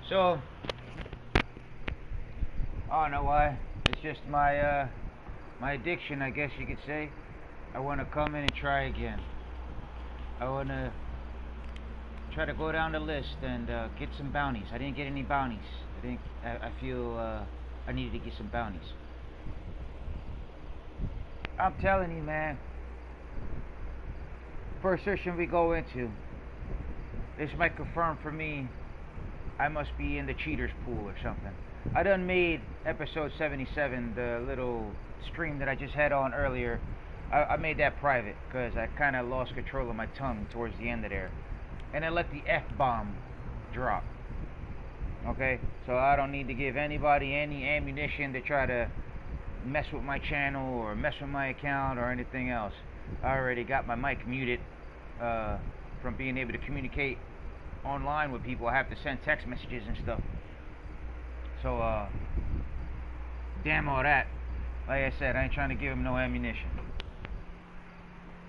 So, I don't know why. It's just my my addiction, I guess you could say. I want to come in and try again. I want to try to go down the list and get some bounties. I didn't get any bounties. I feel I needed to get some bounties. I'm telling you, man. First session we go into, this might confirm for me I must be in the cheaters pool or something. I done made episode 77, the little stream that I just had on earlier. I made that private because I kind of lost control of my tongue towards the end of there. And I let the F-bomb drop. Okay? So I don't need to give anybody any ammunition to try to mess with my channel or mess with my account or anything else. I already got my mic muted from being able to communicate online with people. I have to send text messages and stuff. So, damn all that. Like I said, I ain't trying to give them no ammunition.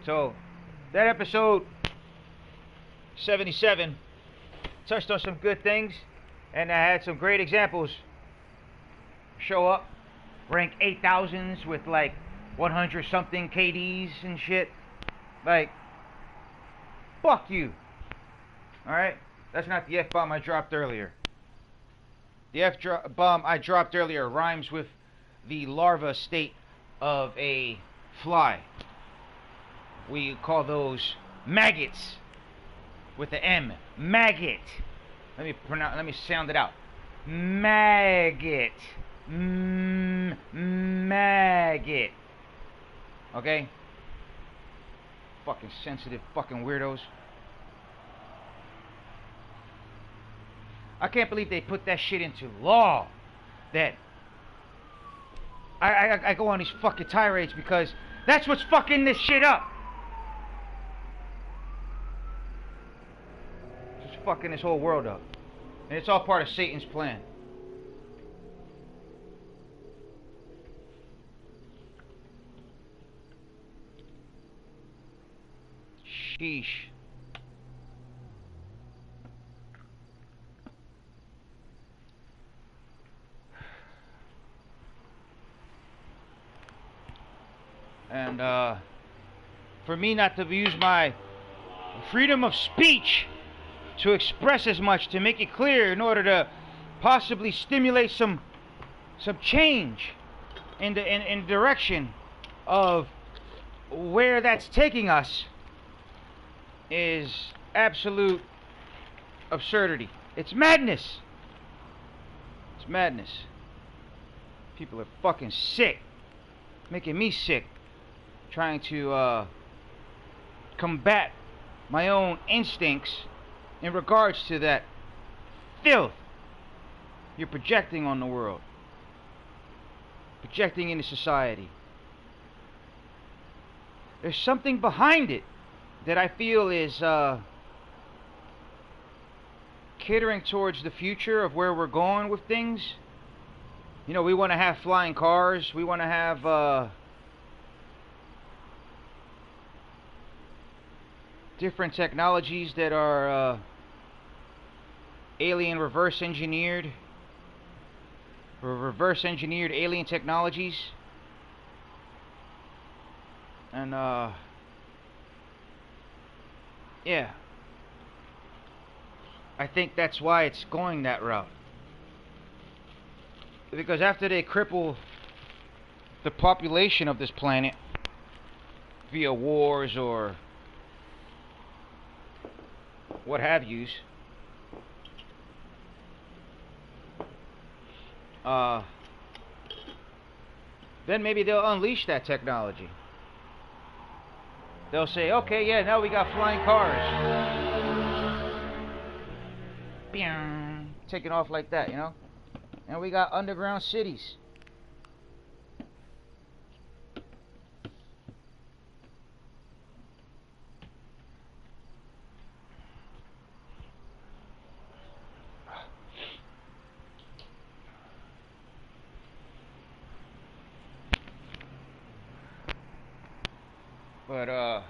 So, that episode 77 touched on some good things, and I had some great examples show up. Rank 8,000s with like 100 something KDs and shit. Like, fuck you. Alright? That's not the F-bomb I dropped earlier. The F-bomb I dropped earlier rhymes with the larva state of a fly. We call those maggots with the M. Maggot. Let me sound it out. Maggot. Maggot. Okay? Fucking sensitive fucking weirdos. I can't believe they put that shit into law. That I go on these fucking tirades because that's what's fucking this shit up. It's fucking this whole world up. And it's all part of Satan's plan. Sheesh. And for me not to use my freedom of speech to express as much, to make it clear, in order to possibly stimulate some change in the direction of where that's taking us, is absolute absurdity. It's madness. It's madness. People are fucking sick. Making me sick. Trying to combat my own instincts in regards to that filth you're projecting on the world. Projecting into society. There's something behind it that I feel is catering towards the future of where we're going with things. You know, we want to have flying cars. We want to have different technologies that are alien reverse engineered. Or reverse engineered alien technologies. And yeah, I think that's why it's going that route. Because after they cripple the population of this planet via wars or what have yous, then maybe they'll unleash that technology. They'll say, okay, yeah, now we got flying cars. Taking off like that, you know? And we got underground cities. But,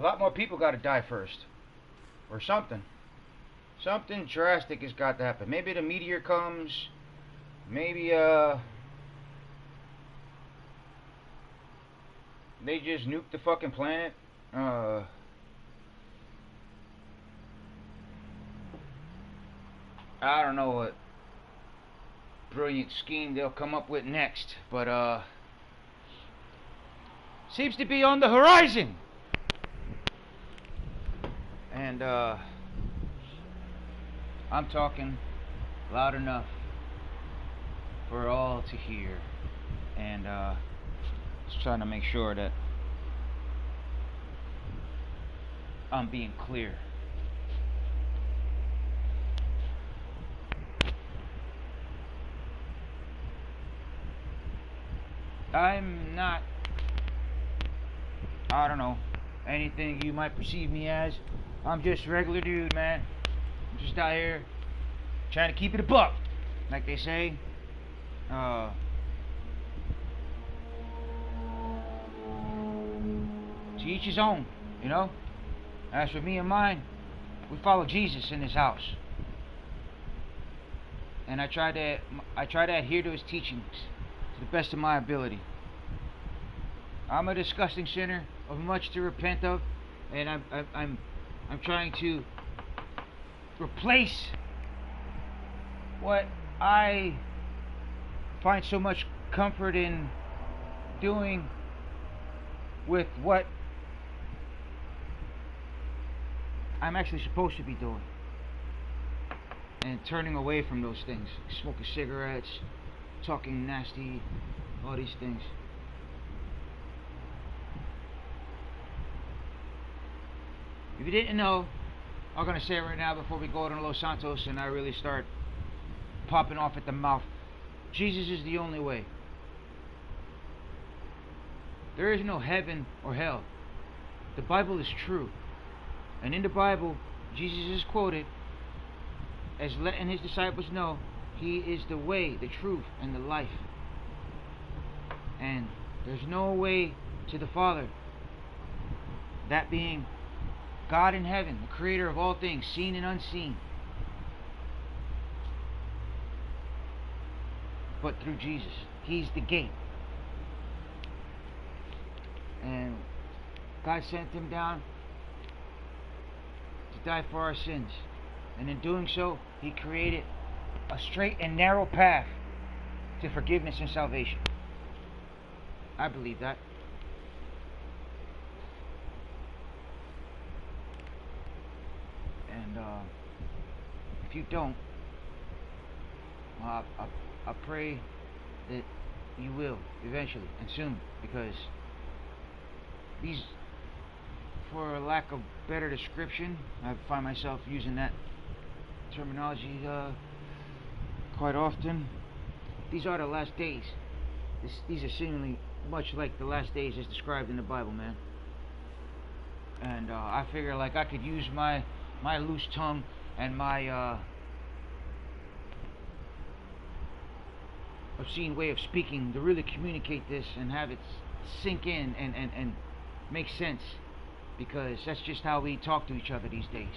A lot more people got to die first. Or something. Something drastic has got to happen. Maybe the meteor comes. Maybe, they just nuke the fucking planet. I don't know what brilliant scheme they'll come up with next, but seems to be on the horizon. And I'm talking loud enough for all to hear, and just trying to make sure that I'm being clear. I'm not, I don't know, anything you might perceive me as. I'm just a regular dude, man. I'm just out here trying to keep it a buck, like they say. To each his own, you know. As for me and mine, we follow Jesus in this house, and I try to adhere to his teachings to the best of my ability. I'm a disgusting sinner of much to repent of, and I'm trying to replace what I find so much comfort in doing with what I'm actually supposed to be doing, and turning away from those things, smoking cigarettes, talking nasty, all these things. If you didn't know, I'm gonna say it right now before we go to Los Santos and I really start popping off at the mouth. Jesus is the only way. There is no heaven or hell. The Bible is true. And in the Bible, Jesus is quoted as letting his disciples know he is the way, the truth, and the life. And there's no way to the Father, that being God in heaven, the creator of all things, seen and unseen, but through Jesus. He's the gate. And God sent him down to die for our sins. And in doing so, he created a straight and narrow path to forgiveness and salvation. I believe that. And if you don't, I pray that you will eventually and soon, because these, for lack of better description, I find myself using that terminology quite often. These are the last days. These are seemingly much like the last days as described in the Bible, man. And I figure like I could use my loose tongue and my obscene way of speaking to really communicate this and have it sink in and make sense, because that's just how we talk to each other these days.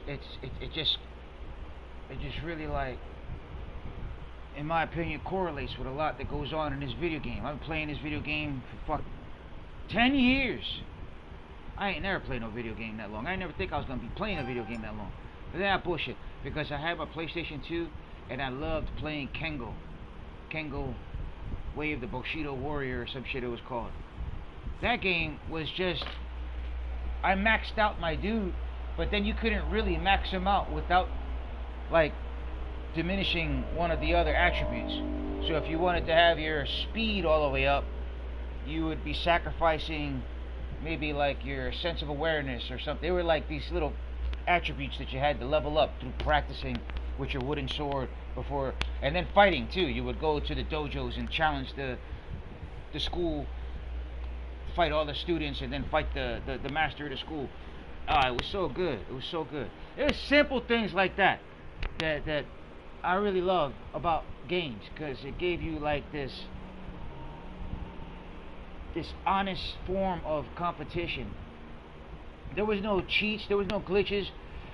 And it just really, like, in my opinion, correlates with a lot that goes on in this video game. I've been playing this video game for fuck 10 years. I ain't never played no video game that long. I never think I was gonna be playing a video game that long. But that bullshit, because I had my PlayStation 2 and I loved playing Kengo Way of the Bushido Warrior or some shit it was called. That game was just, I maxed out my dude, but then you couldn't really max him out without, like, diminishing one of the other attributes. So if you wanted to have your speed all the way up, you would be sacrificing maybe like your sense of awareness or something. They were like these little attributes that you had to level up through practicing with your wooden sword before, and then fighting too. You would go to the dojos and challenge the school fight all the students and then fight the master of the school. It was so good. It was so good. It was simple things like that that I really love about games, because it gave you like this honest form of competition. There was no cheats, there was no glitches,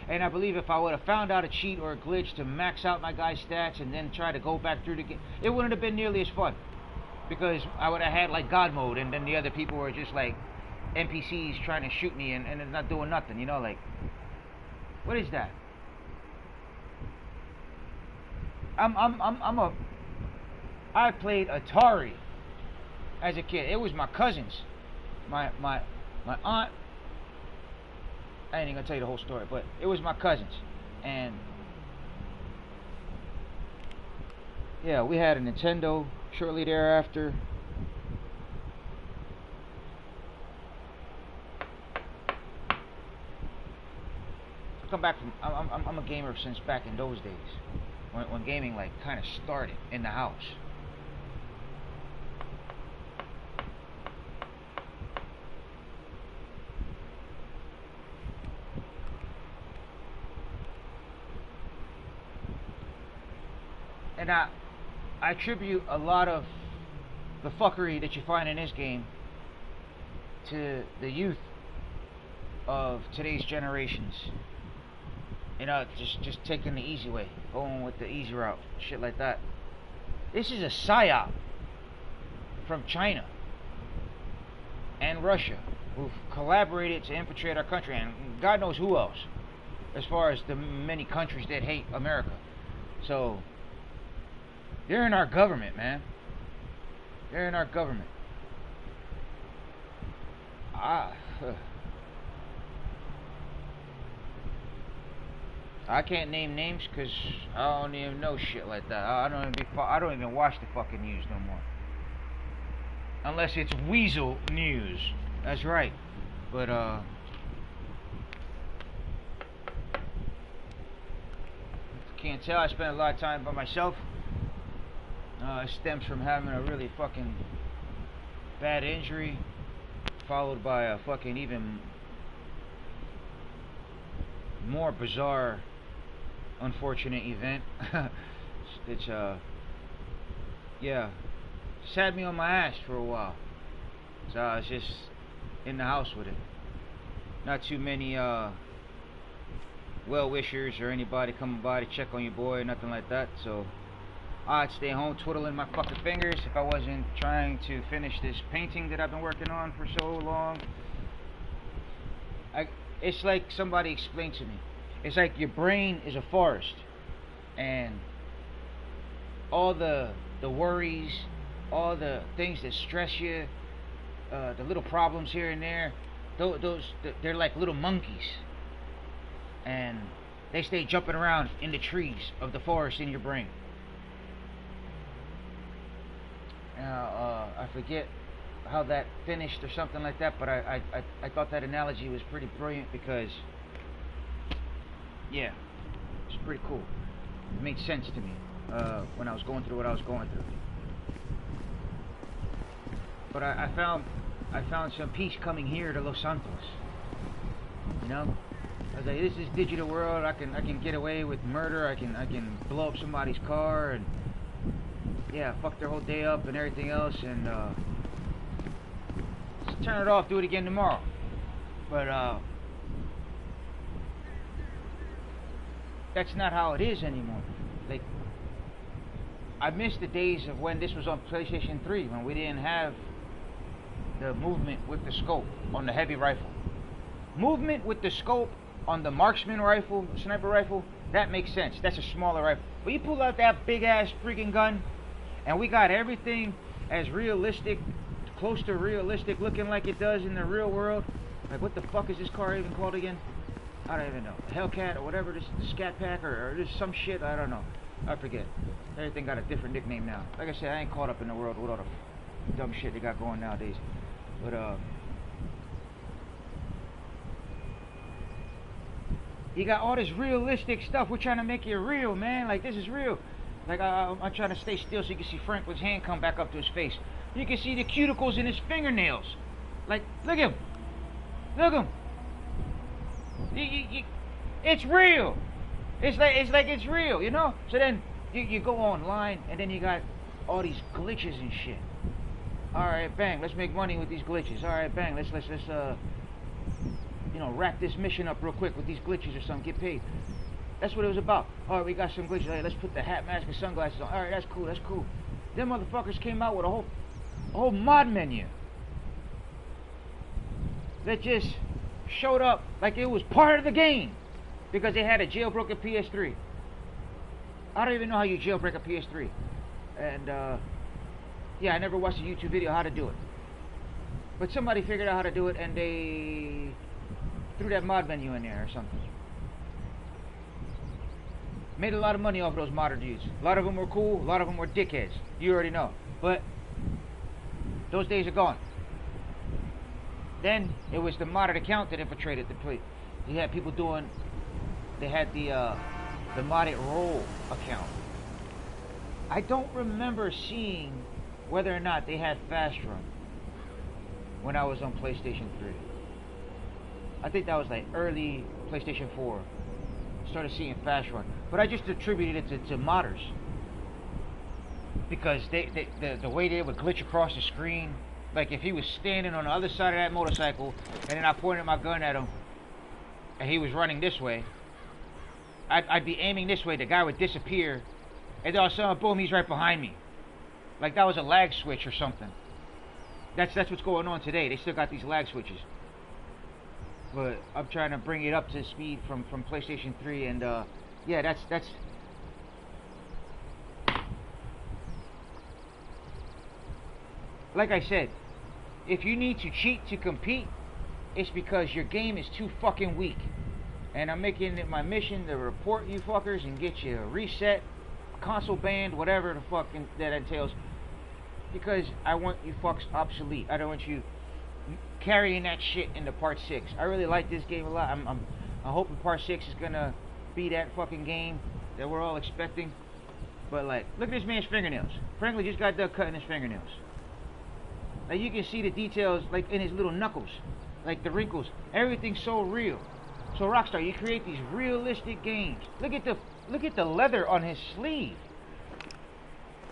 and I believe if I would have found out a cheat or a glitch to max out my guy's stats and then try to go back through the game, it wouldn't have been nearly as fun, because I would have had like God mode, and then the other people were just like NPCs trying to shoot me and it's not doing nothing, you know, like, what is that? I played Atari as a kid. It was my cousins, my aunt. I ain't even gonna tell you the whole story, but it was my cousins, and yeah, we had a Nintendo shortly thereafter. I come back from I'm a gamer since back in those days, when gaming like kind of started in the house. And I attribute a lot of the fuckery that you find in this game to the youth of today's generations. You know, just taking the easy way, going with the easy route, shit like that. This is a psyop from China and Russia, who've collaborated to infiltrate our country, and God knows who else, as far as the many countries that hate America. So they're in our government, man. They're in our government. I can't name names because I don't even know shit like that. I don't even watch the fucking news no more, unless it's Weasel News. That's right. But can't tell. I spent a lot of time by myself. It stems from having a really fucking bad injury, followed by a fucking even more bizarre, unfortunate event. It's yeah, just had me on my ass for a while, so I was just in the house with it. Not too many well-wishers or anybody coming by to check on your boy, nothing like that. So I'd stay home twiddling my fucking fingers if I wasn't trying to finish this painting that I've been working on for so long. It's like somebody explained to me. It's like your brain is a forest, and all the worries, all the things that stress you, the little problems here and there, they're like little monkeys, and they stay jumping around in the trees of the forest in your brain. I forget how that finished or something like that, but I thought that analogy was pretty brilliant, because yeah, it's pretty cool. It made sense to me when I was going through what I was going through. But I found some peace coming here to Los Santos. You know, I was like, this is digital world. I can get away with murder. I can blow up somebody's car and yeah, fuck their whole day up and everything else, and just turn it off, do it again tomorrow. But that's not how it is anymore. Like, I miss the days of when this was on PlayStation 3, when we didn't have the movement with the scope on the heavy rifle. Movement with the scope on the marksman rifle, sniper rifle, that makes sense. That's a smaller rifle. But you pull out that big ass freaking gun, and we got everything as realistic, close to realistic looking like it does in the real world. Like, what the fuck is this car even called again? I don't even know. Hellcat or whatever, this Scat Pack or just some shit, I don't know. I forget. Everything got a different nickname now. Like I said, I ain't caught up in the world with all the dumb shit they got going nowadays. But you got all this realistic stuff. We're trying to make it real, man. Like, this is real. Like, I'm trying to stay still so you can see Franklin's hand come back up to his face. You can see the cuticles in his fingernails. Like, look at him. Look at him. It's real. It's like it's real, you know? So then you go online and then you got all these glitches and shit. Alright, bang, let's make money with these glitches. Alright, bang, let's you know, wrap this mission up real quick with these glitches or something, get paid. That's what it was about. Alright, we got some glitches. Hey, let's put the hat, mask, and sunglasses on. Alright, that's cool, that's cool. Them motherfuckers came out with a whole mod menu that just showed up like it was part of the game because they had a jailbroken PS3. I don't even know how you jailbreak a PS3. And yeah, I never watched a YouTube video how to do it. But somebody figured out how to do it and they threw that mod menu in there or something. Made a lot of money off of those modder dudes. A lot of them were cool, a lot of them were dickheads. You already know. But those days are gone. Then it was the modded account that infiltrated the place. You had people doing, they had the modded roll account. I don't remember seeing whether or not they had fast run when I was on PlayStation 3. I think that was like early PlayStation 4. Started seeing fast run, but I just attributed it to modders because the way they would glitch across the screen. Like if he was standing on the other side of that motorcycle and then I pointed my gun at him and he was running this way, I'd be aiming this way, the guy would disappear, and then all of a sudden, boom, he's right behind me. Like that was a lag switch or something. That's what's going on today. They still got these lag switches. But I'm trying to bring it up to speed from PlayStation 3, and yeah, that's like I said, if you need to cheat to compete, it's because your game is too fucking weak. And I'm making it my mission to report you fuckers and get you a reset, console banned, whatever the fuck that entails. Because I want you fucks obsolete. I don't want you carrying that shit into part 6. I really like this game a lot. I'm hoping part 6 is gonna be that fucking game that we're all expecting. But like, look at this man's fingernails. Frankly, just got done cutting his fingernails. Like you can see the details like in his little knuckles, like the wrinkles. Everything's so real. So Rockstar, you create these realistic games. Look at the leather on his sleeve.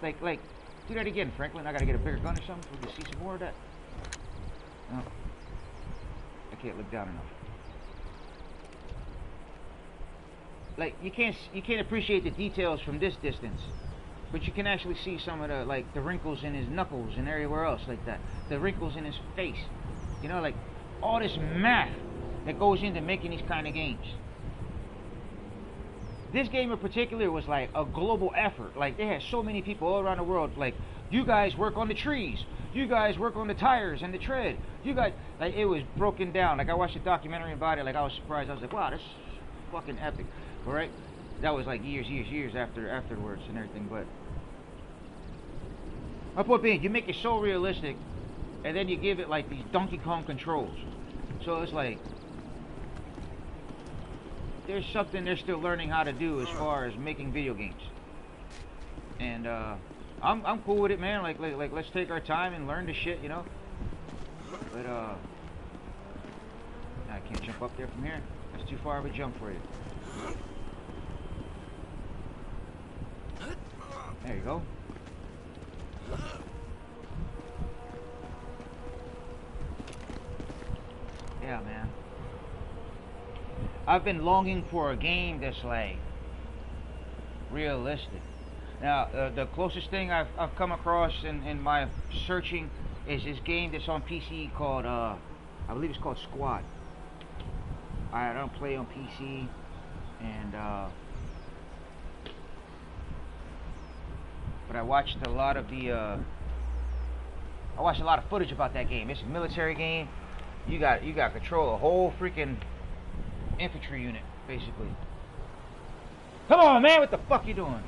Like do that again, Franklin. I gotta get a bigger gun or something so we can see some more of that. No, I can't look down enough. Like you can't appreciate the details from this distance. But you can actually see some of the, like, the wrinkles in his knuckles and everywhere else like that. The wrinkles in his face. You know, like, all this math that goes into making these kind of games. This game in particular was, like, a global effort. Like, they had so many people all around the world. Like, you guys work on the trees. You guys work on the tires and the tread. You guys... Like, it was broken down. Like, I watched a documentary about it. Like, I was surprised. I was like, wow, this is fucking epic. All right? That was, like, years afterwards and everything, but... My point being, you make it so realistic, and then you give it like these Donkey Kong controls. So it's like, there's something they're still learning how to do as far as making video games. And I'm cool with it, man. Like let's take our time and learn the shit, you know. But I can't jump up there from here. That's too far of a jump for you. There you go. Yeah, man. I've been longing for a game that's like realistic. Now, the closest thing I've come across in my searching is this game that's on PC called I believe it's called Squad. I don't play on PC, and but I watched a lot of footage about that game. It's a military game. You got control a whole freaking infantry unit, basically. Come on, man, what the fuck you doing?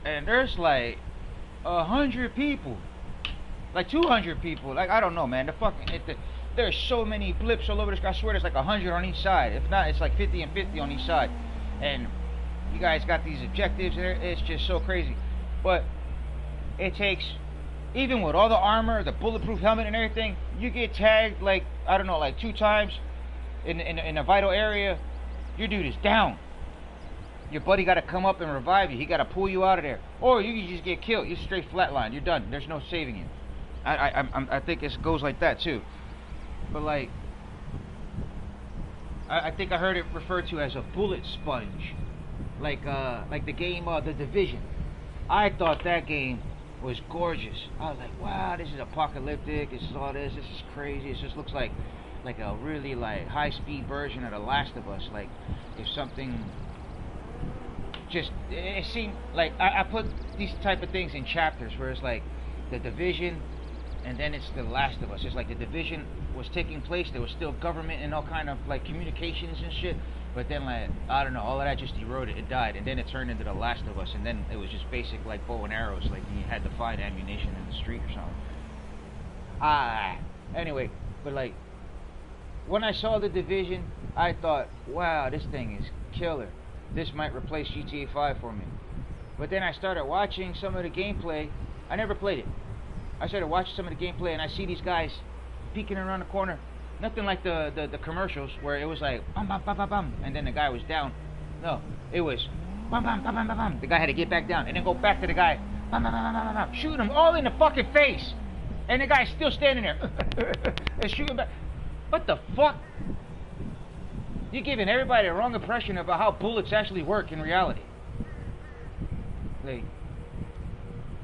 And there's like 100 people, like 200 people. Like I don't know, man. There's so many blips all over this. I swear there's like 100 on each side. If not, it's like 50 and 50 on each side. And you guys got these objectives, and it's just so crazy. But it takes, even with all the armor, the bulletproof helmet and everything, you get tagged like, I don't know, like 2 times in a vital area, your dude is down. Your buddy got to come up and revive you. He got to pull you out of there, or you can just get killed. You're straight flatline. You're done. There's no saving you. I think it goes like that too. But like, I think I heard it referred to as a bullet sponge, like the game The Division. I thought that game was gorgeous. I was like, wow, this is apocalyptic. This is all this. This is crazy. It just looks like a really like high-speed version of The Last of Us. Like if something just, it seemed like I put these type of things in chapters where it's like The Division, and then it's The Last of Us. It's like The Division was taking place. There was still government and all kind of like communications and shit. But then, like, I don't know, all of that just eroded. It died, and then it turned into The Last of Us, and then it was just basic like bow and arrows. Like you had to find ammunition in the street or something. Anyway, but like when I saw The Division, I thought, wow, this thing is killer. This might replace GTA 5 for me. But then I started watching some of the gameplay. I never played it. I started watching some of the gameplay, and I see these guys peeking around the corner. Nothing like the commercials where it was like bum bum bum bum bum, and then the guy was down. No, it was bum bum bum bum bum bum. The guy had to get back down and then go back to the guy, bum bum bum bum bum bum, shoot him all in the fucking face, and the guy's still standing there and shooting back. What the fuck? You're giving everybody the wrong impression about how bullets actually work in reality. Like,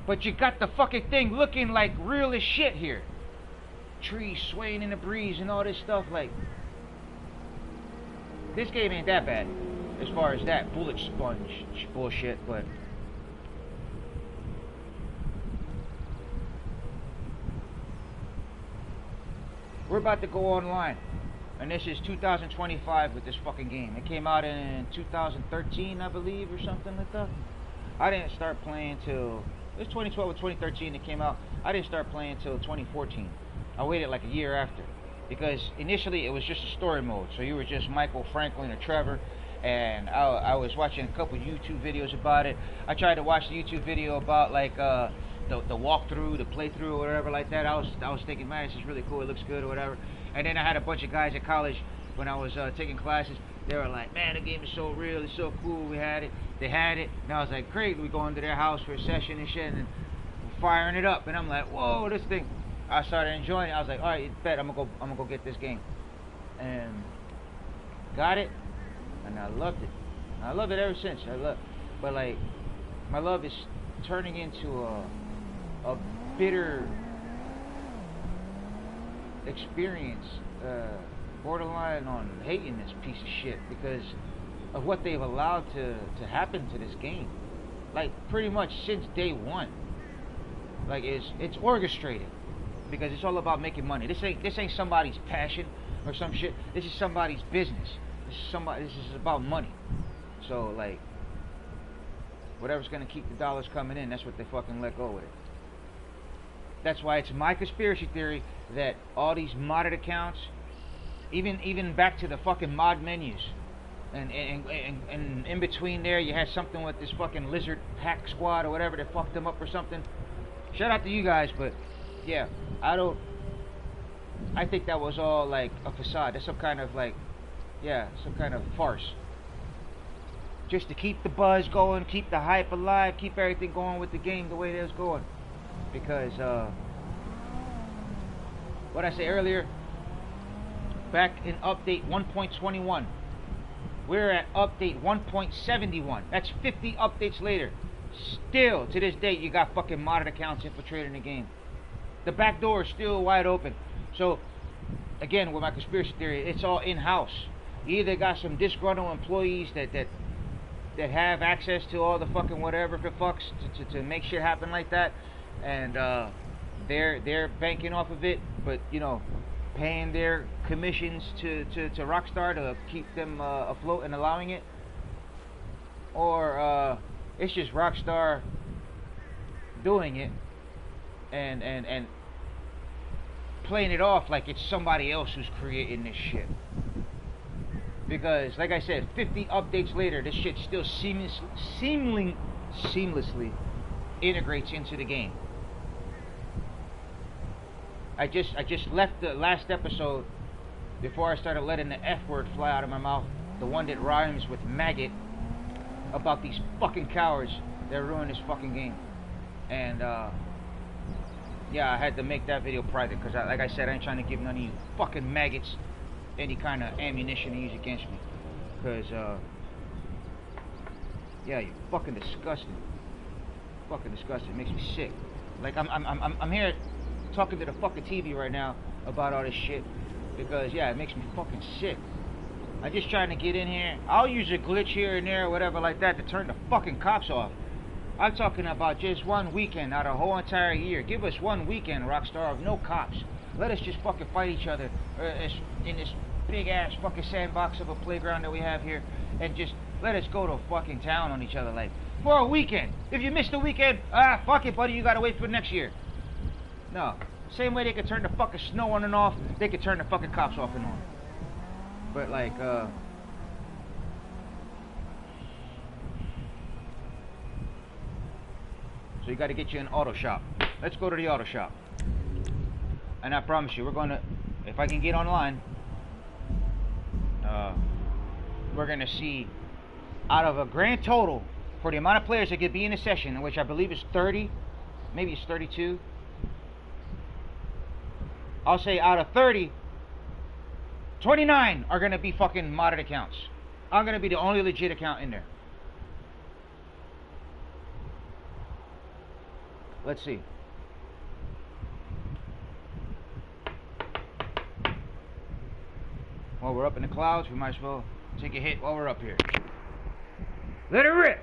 but you got the fucking thing looking like real as shit here. Trees swaying in the breeze and all this stuff. Like, this game ain't that bad as far as that bullet sponge bullshit, but we're about to go online, and this is 2025 with this fucking game. It came out in 2013, I believe, or something like that. I didn't start playing till, it was 2012 or 2013 it came out. I didn't start playing till 2014. I waited like a year after, because initially it was just a story mode. So you were just Michael, Franklin, or Trevor, and I was watching a couple YouTube videos about it. I tried to watch the YouTube video about like the walkthrough, the playthrough, or whatever like that. I was thinking, man, this is really cool. It looks good, or whatever. And then I had a bunch of guys at college when I was taking classes. They were like, man, the game is so real. It's so cool. We had it. They had it. And I was like, great. We go into their house for a session and shit, and firing it up. And I'm like, whoa, this thing. I started enjoying it. I was like, all right, bet I'm gonna go get this game, and got it, and I loved it. I love it ever since. But like, my love is turning into a bitter experience, borderline on hating this piece of shit because of what they've allowed to happen to this game. Like pretty much since day one. Like it's orchestrated. Because it's all about making money. This ain't somebody's passion or some shit. This is somebody's business. This is about money. So like, whatever's gonna keep the dollars coming in, that's what they fucking let go with it. That's why it's my conspiracy theory that all these modded accounts, even back to the fucking mod menus, and in between there you had something with this fucking lizard hack squad or whatever that fucked them up or something. Shout out to you guys, but yeah, I think that was all like a facade. That's some kind of like, yeah, some kind of farce. Just to keep the buzz going, keep the hype alive, keep everything going with the game the way it was going. Because, what I said earlier, back in update 1.21, we're at update 1.71. That's 50 updates later. Still, to this date, you got fucking modded accounts infiltrating the game. The back door is still wide open. So, again, with my conspiracy theory, it's all in-house. You either got some disgruntled employees that have access to all the fucking whatever the fucks to make shit happen like that, and they're banking off of it, but you know, paying their commissions to Rockstar to keep them afloat and allowing it, or it's just Rockstar doing it and playing it off like it's somebody else who's creating this shit. Because, like I said, 50 updates later, this shit still seamlessly integrates into the game. I just left the last episode before I started letting the F word fly out of my mouth, the one that rhymes with maggot, about these fucking cowards that ruined this fucking game. And yeah, I had to make that video private because, like I said, I ain't trying to give none of you fucking maggots any kind of ammunition to use against me. Because yeah, you're fucking disgusting. Fucking disgusting. It makes me sick. Like I'm here talking to the fucking TV right now about all this shit because yeah, it makes me fucking sick. I'm just trying to get in here. I'll use a glitch here and there or whatever like that to turn the fucking cops off. I'm talking about just one weekend out of a whole entire year. Give us one weekend, Rockstar, of no cops. Let us just fucking fight each other in this big ass fucking sandbox of a playground that we have here, and just let us go to fucking town on each other like for a weekend. If you missed the weekend, fuck it, buddy, you gotta wait for next year. No. Same way they could turn the fucking snow on and off, they could turn the fucking cops off and on. But like, so you got to get you an auto shop. Let's go to the auto shop. And I promise you, we're going to, if I can get online, we're going to see, out of a grand total, for the amount of players that could be in a session, which I believe is 30, maybe it's 32. I'll say out of 30, 29 are going to be fucking modded accounts. I'm going to be the only legit account in there. Let's see. While we're up in the clouds, we might as well take a hit while we're up here. Let it rip!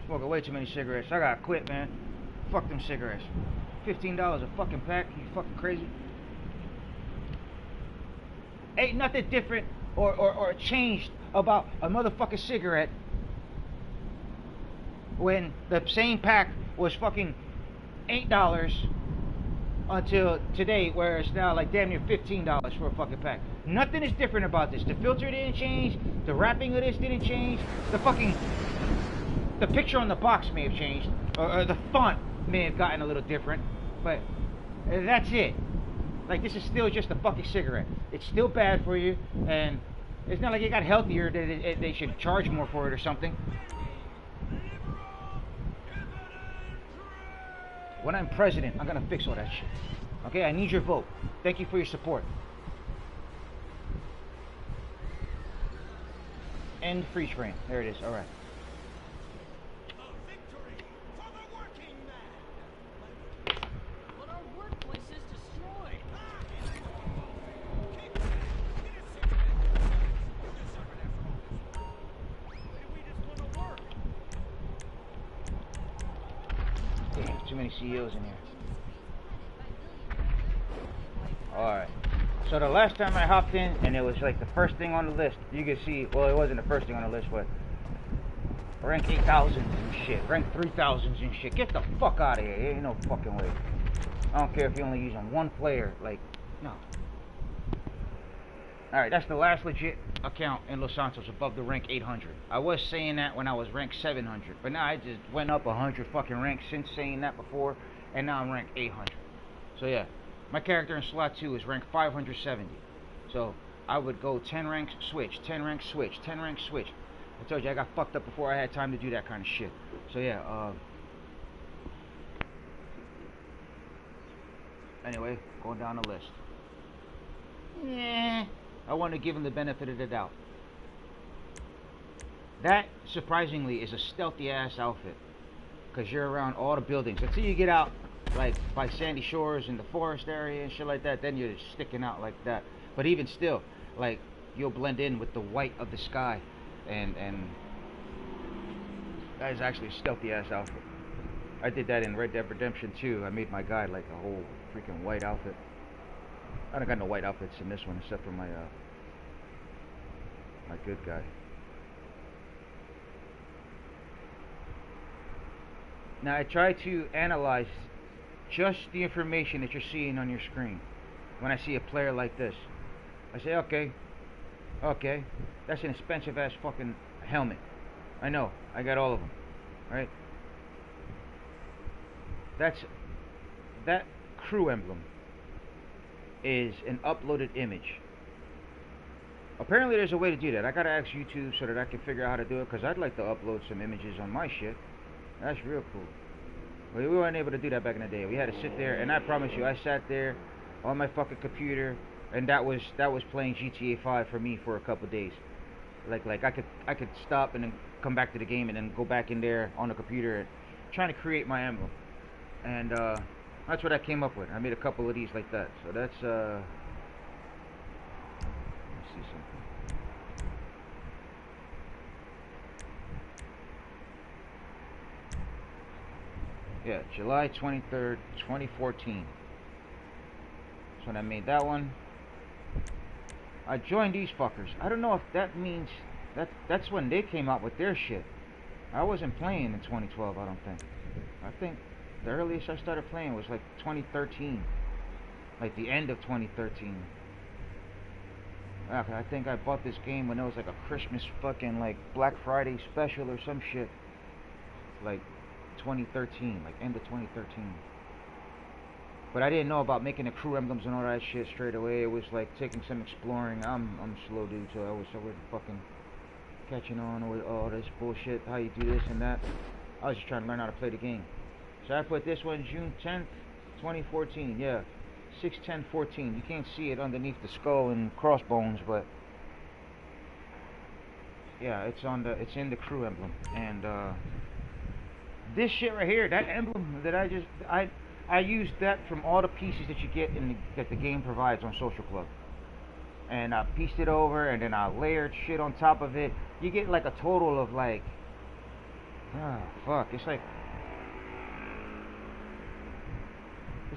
Smoking way too many cigarettes. I gotta quit, man. Fuck them cigarettes. $15 a fucking pack. You fucking crazy? Ain't nothing different or changed about a motherfucking cigarette when the same pack was fucking $8 until today, where it's now like damn near $15 for a fucking pack. Nothing is different about this. The filter didn't change. The wrapping of this didn't change. The picture on the box may have changed, or the font may have gotten a little different, but that's it. Like, this is still just a fucking cigarette. It's still bad for you, and it's not like it got healthier that they should charge more for it or something. When I'm president, I'm gonna fix all that shit. Okay, I need your vote. Thank you for your support. End free screen. There it is. All right. Too many CEOs in here. Alright. So the last time I hopped in, and it was like the first thing on the list, you could see, well, it wasn't the first thing on the list, but rank 8,000s and shit, rank 3,000s and shit. Get the fuck out of here. There ain't no fucking way. I don't care if you're only using one player. Like, no. Alright, that's the last legit account in Los Santos above the rank 800. I was saying that when I was ranked 700, but now I just went up 100 fucking ranks since saying that before, and now I'm ranked 800. So yeah, my character in slot 2 is ranked 570. So I would go 10 ranks, switch, 10 ranks, switch, 10 ranks, switch. I told you I got fucked up before I had time to do that kind of shit. So yeah, anyway, going down the list. Yeah, I want to give him the benefit of the doubt. That, surprisingly, is a stealthy ass outfit. Because you're around all the buildings. Until you get out, like, by Sandy Shores in the forest area and shit like that, then you're just sticking out like that. But even still, like, you'll blend in with the white of the sky. And that is actually a stealthy ass outfit. I did that in Red Dead Redemption 2. I made my guy like a whole freaking white outfit. I don't got no white outfits in this one except for my my good guy. Now I try to analyze just the information that you're seeing on your screen. When I see a player like this, I say, okay, that's an expensive ass fucking helmet. I know, I got all of them, right? That crew emblem is an uploaded image. Apparently there's a way to do that. I gotta ask YouTube so that I can figure out how to do it, because I'd like to upload some images on my shit. That's real cool. But we weren't able to do that back in the day. We had to sit there, and I promise you, I sat there on my fucking computer, and that was playing GTA 5 for me for a couple days. Like I could stop and then come back to the game and then go back in there on the computer and trying to create my emblem. And that's what I came up with. I made a couple of these like that. So that's let's see something. Yeah, July 23rd, 2014. That's when I made that one. I joined these fuckers. I don't know if that means that's when they came out with their shit. I wasn't playing in 2012, I don't think. I think the earliest I started playing was like 2013. Like the end of 2013. Okay, I think I bought this game when it was like a Christmas fucking like Black Friday special or some shit. Like 2013, like end of 2013. But I didn't know about making the crew emblems and all that shit straight away. It was like taking some exploring. I'm slow dude, so I wasn't fucking catching on with all this bullshit, how you do this and that. I was just trying to learn how to play the game. So I put this one June 10th, 2014. Yeah, 6/10/14. You can't see it underneath the skull and crossbones, but yeah, it's in the crew emblem. And this shit right here, that emblem that I used that from all the pieces that you get that the game provides on Social Club. And I pieced it over, and then I layered shit on top of it. You get like a total of like, it's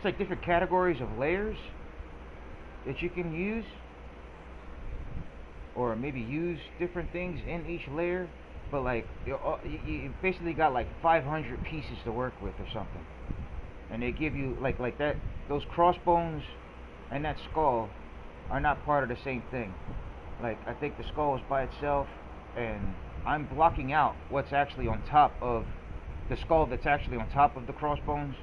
like different categories of layers that you can use, or maybe use different things in each layer. But like, you basically got like 500 pieces to work with or something. And they give you like that. Those crossbones and that skull are not part of the same thing. Like, I think the skull is by itself, and I'm blocking out what's actually on top of the skull that's actually on top of the crossbones,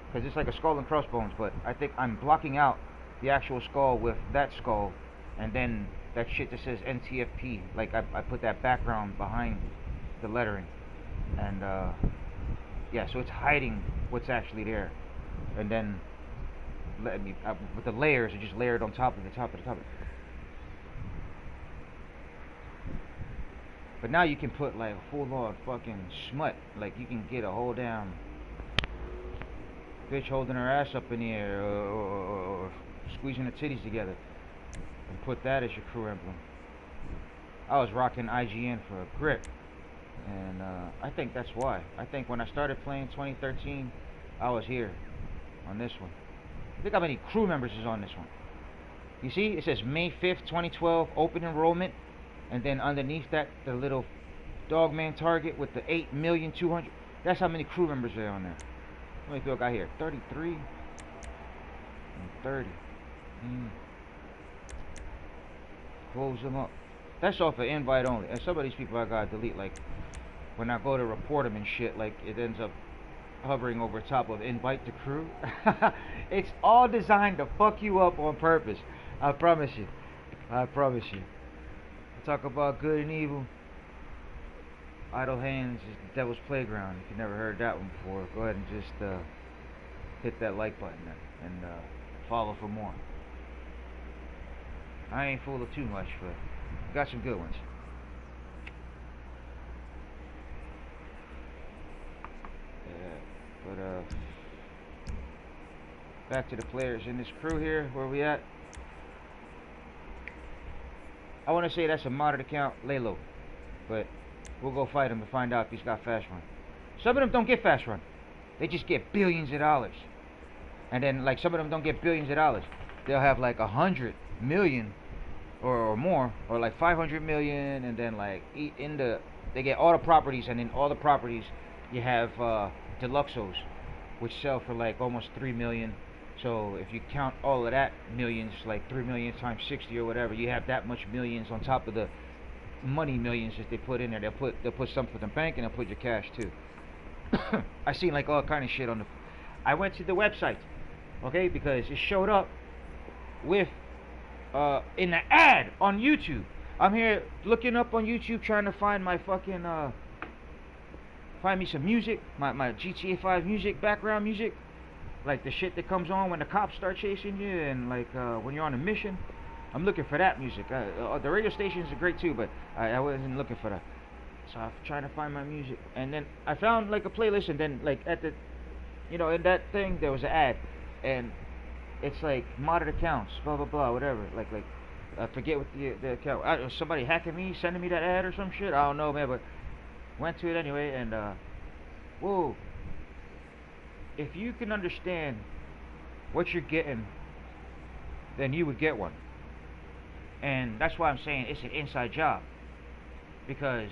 because it's like a skull and crossbones. But I think I'm blocking out the actual skull with that skull, and then that shit that says NTFP. Like, I put that background behind the lettering, and yeah, so it's hiding what's actually there. And then with the layers, are just layered on top of the top of the top of it. But now you can put like full on fucking smut. Like, you can get a whole damn bitch holding her ass up in the air, or squeezing her titties together, and put that as your crew emblem. I was rocking IGN for a grip, and I think that's why. I think when I started playing 2013, I was here on this one. Look how many crew members is on this one. You see, it says May 5th, 2012, open enrollment, and then underneath that, the little dogman target with the 8,200,000. That's how many crew members are on there. How many people got here? 33 and 30. Close them up. That's off of invite only. And some of these people I gotta delete. Like, when I go to report them and shit, like, it ends up hovering over top of invite to crew. It's all designed to fuck you up on purpose. I promise you. I promise you. Talk about good and evil. Idle hands is the devil's playground. If you never heard that one before, go ahead and just hit that like button and follow for more. I ain't full of too much, but got some good ones. But back to the players in this crew here. Where we at? I want to say that's a modded account, Lalo. But we'll go fight him to find out if he's got fast run. Some of them don't get fast run. They just get billions of dollars. And then, like, some of them don't get billions of dollars. They'll have like 100 million or more, or like 500 million, and then like they get all the properties, and in all the properties you have deluxos, which sell for like almost 3 million. So if you count all of that millions, like 3 million times 60 or whatever, you have that much millions on top of the money millions that they put in there. They'll put some for the bank, and they'll put your cash too. I seen like all kind of shit on the. I went to the website, okay, because it showed up with in the ad on YouTube. I'm here looking up on YouTube trying to find my fucking find me some music, my GTA 5 music, background music, like the shit that comes on when the cops start chasing you, and like when you're on a mission. I'm looking for that music. The radio stations are great too, but I wasn't looking for that. So I'm trying to find my music, and then I found like a playlist, and then like at the, in that thing there was an ad, and it's like modded accounts, blah blah blah, whatever. Like I forget what the account. Somebody hacking me, sending me that ad or some shit. I don't know, man, but went to it anyway, and whoa. If you can understand what you're getting, then you would get one. And that's why I'm saying it's an inside job, because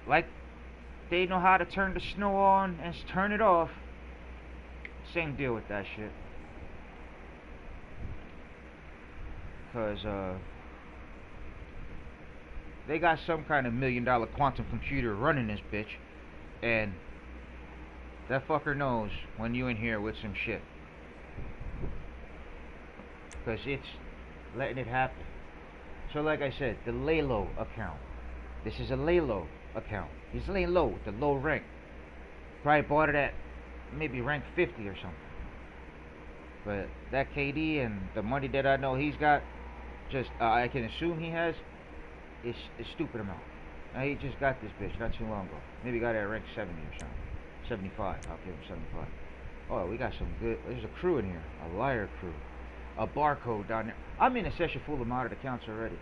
like they know how to turn the snow on and turn it off. Same deal with that shit. Because they got some kind of $1 million quantum computer running this bitch, and that fucker knows when you in here with some shit, because it's letting it happen. So like I said, the Lalo account. This is a Lalo account. He's laying low with the low rank. Probably bought it at maybe rank 50 or something. But that KD and the money that I know he's got, just I can assume he has, is a stupid amount. Now he just got this bitch not too long ago. Maybe got it at rank 70 or something. 75. I'll give him 75. Oh, we got some good. There's a crew in here. A liar crew. A barcode down there. I'm in a session full of modded accounts already.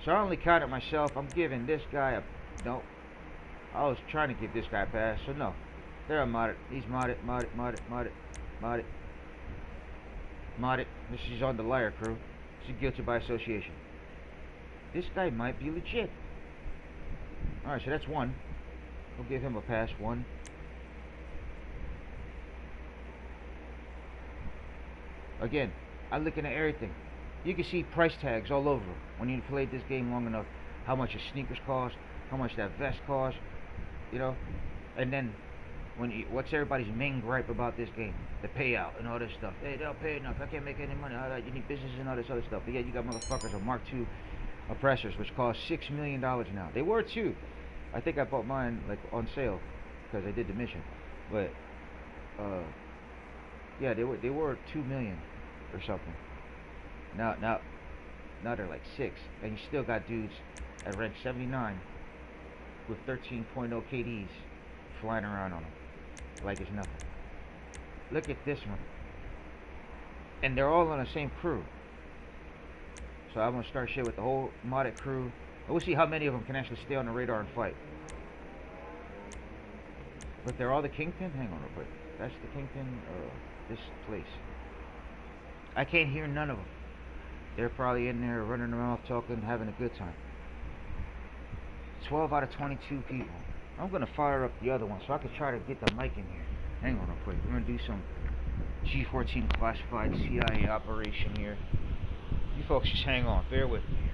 So I only counted myself. I'm giving this guy a. No. I was trying to give this guy a pass. So no. They're modded. He's modded. This is on the liar crew. She's guilty by association. This guy might be legit. Alright, so that's one. We'll give him a pass. One. Again, I'm looking at everything. You can see price tags all over when you played this game long enough. How much your sneakers cost, how much that vest cost, and then what's everybody's main gripe about this game? The payout and all this stuff. Hey, they don't pay enough. I can't make any money. You need business and all this other stuff. But yeah, you got motherfuckers on Mark II oppressors, which cost $6 million now. They were too. I think I bought mine like on sale because I did the mission. But yeah, they were 2 million or something. Now they're like 6, and you still got dudes at rank 79 with 13.0 KDs flying around on them like it's nothing. Look at this one, and they're all on the same crew. So I'm gonna start shit with the whole modded crew, and we'll see how many of them can actually stay on the radar and fight. But they're all the Kingpin. Hang on real quick. That's the Kingpin. This place. I can't hear none of them. They're probably in there running around talking, having a good time. 12 out of 22 people. I'm gonna fire up the other one so I can try to get the mic in here. Hang on real quick. We're gonna do some G14 classified CIA operation here. You folks just hang on. Bear with me here.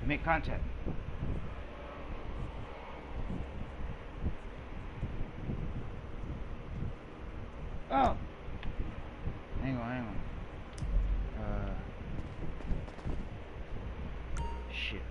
Make contact. Oh! Hang on. Shit.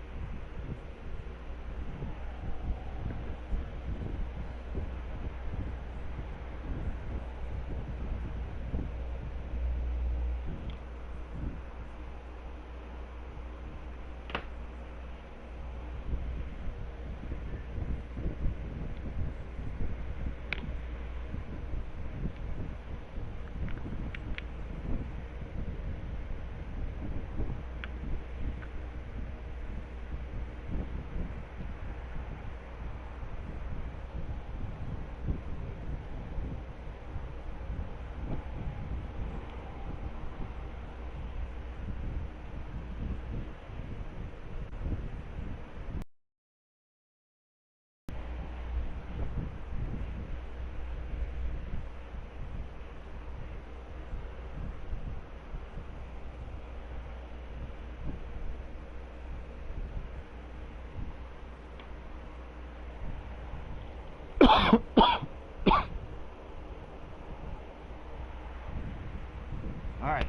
Alright.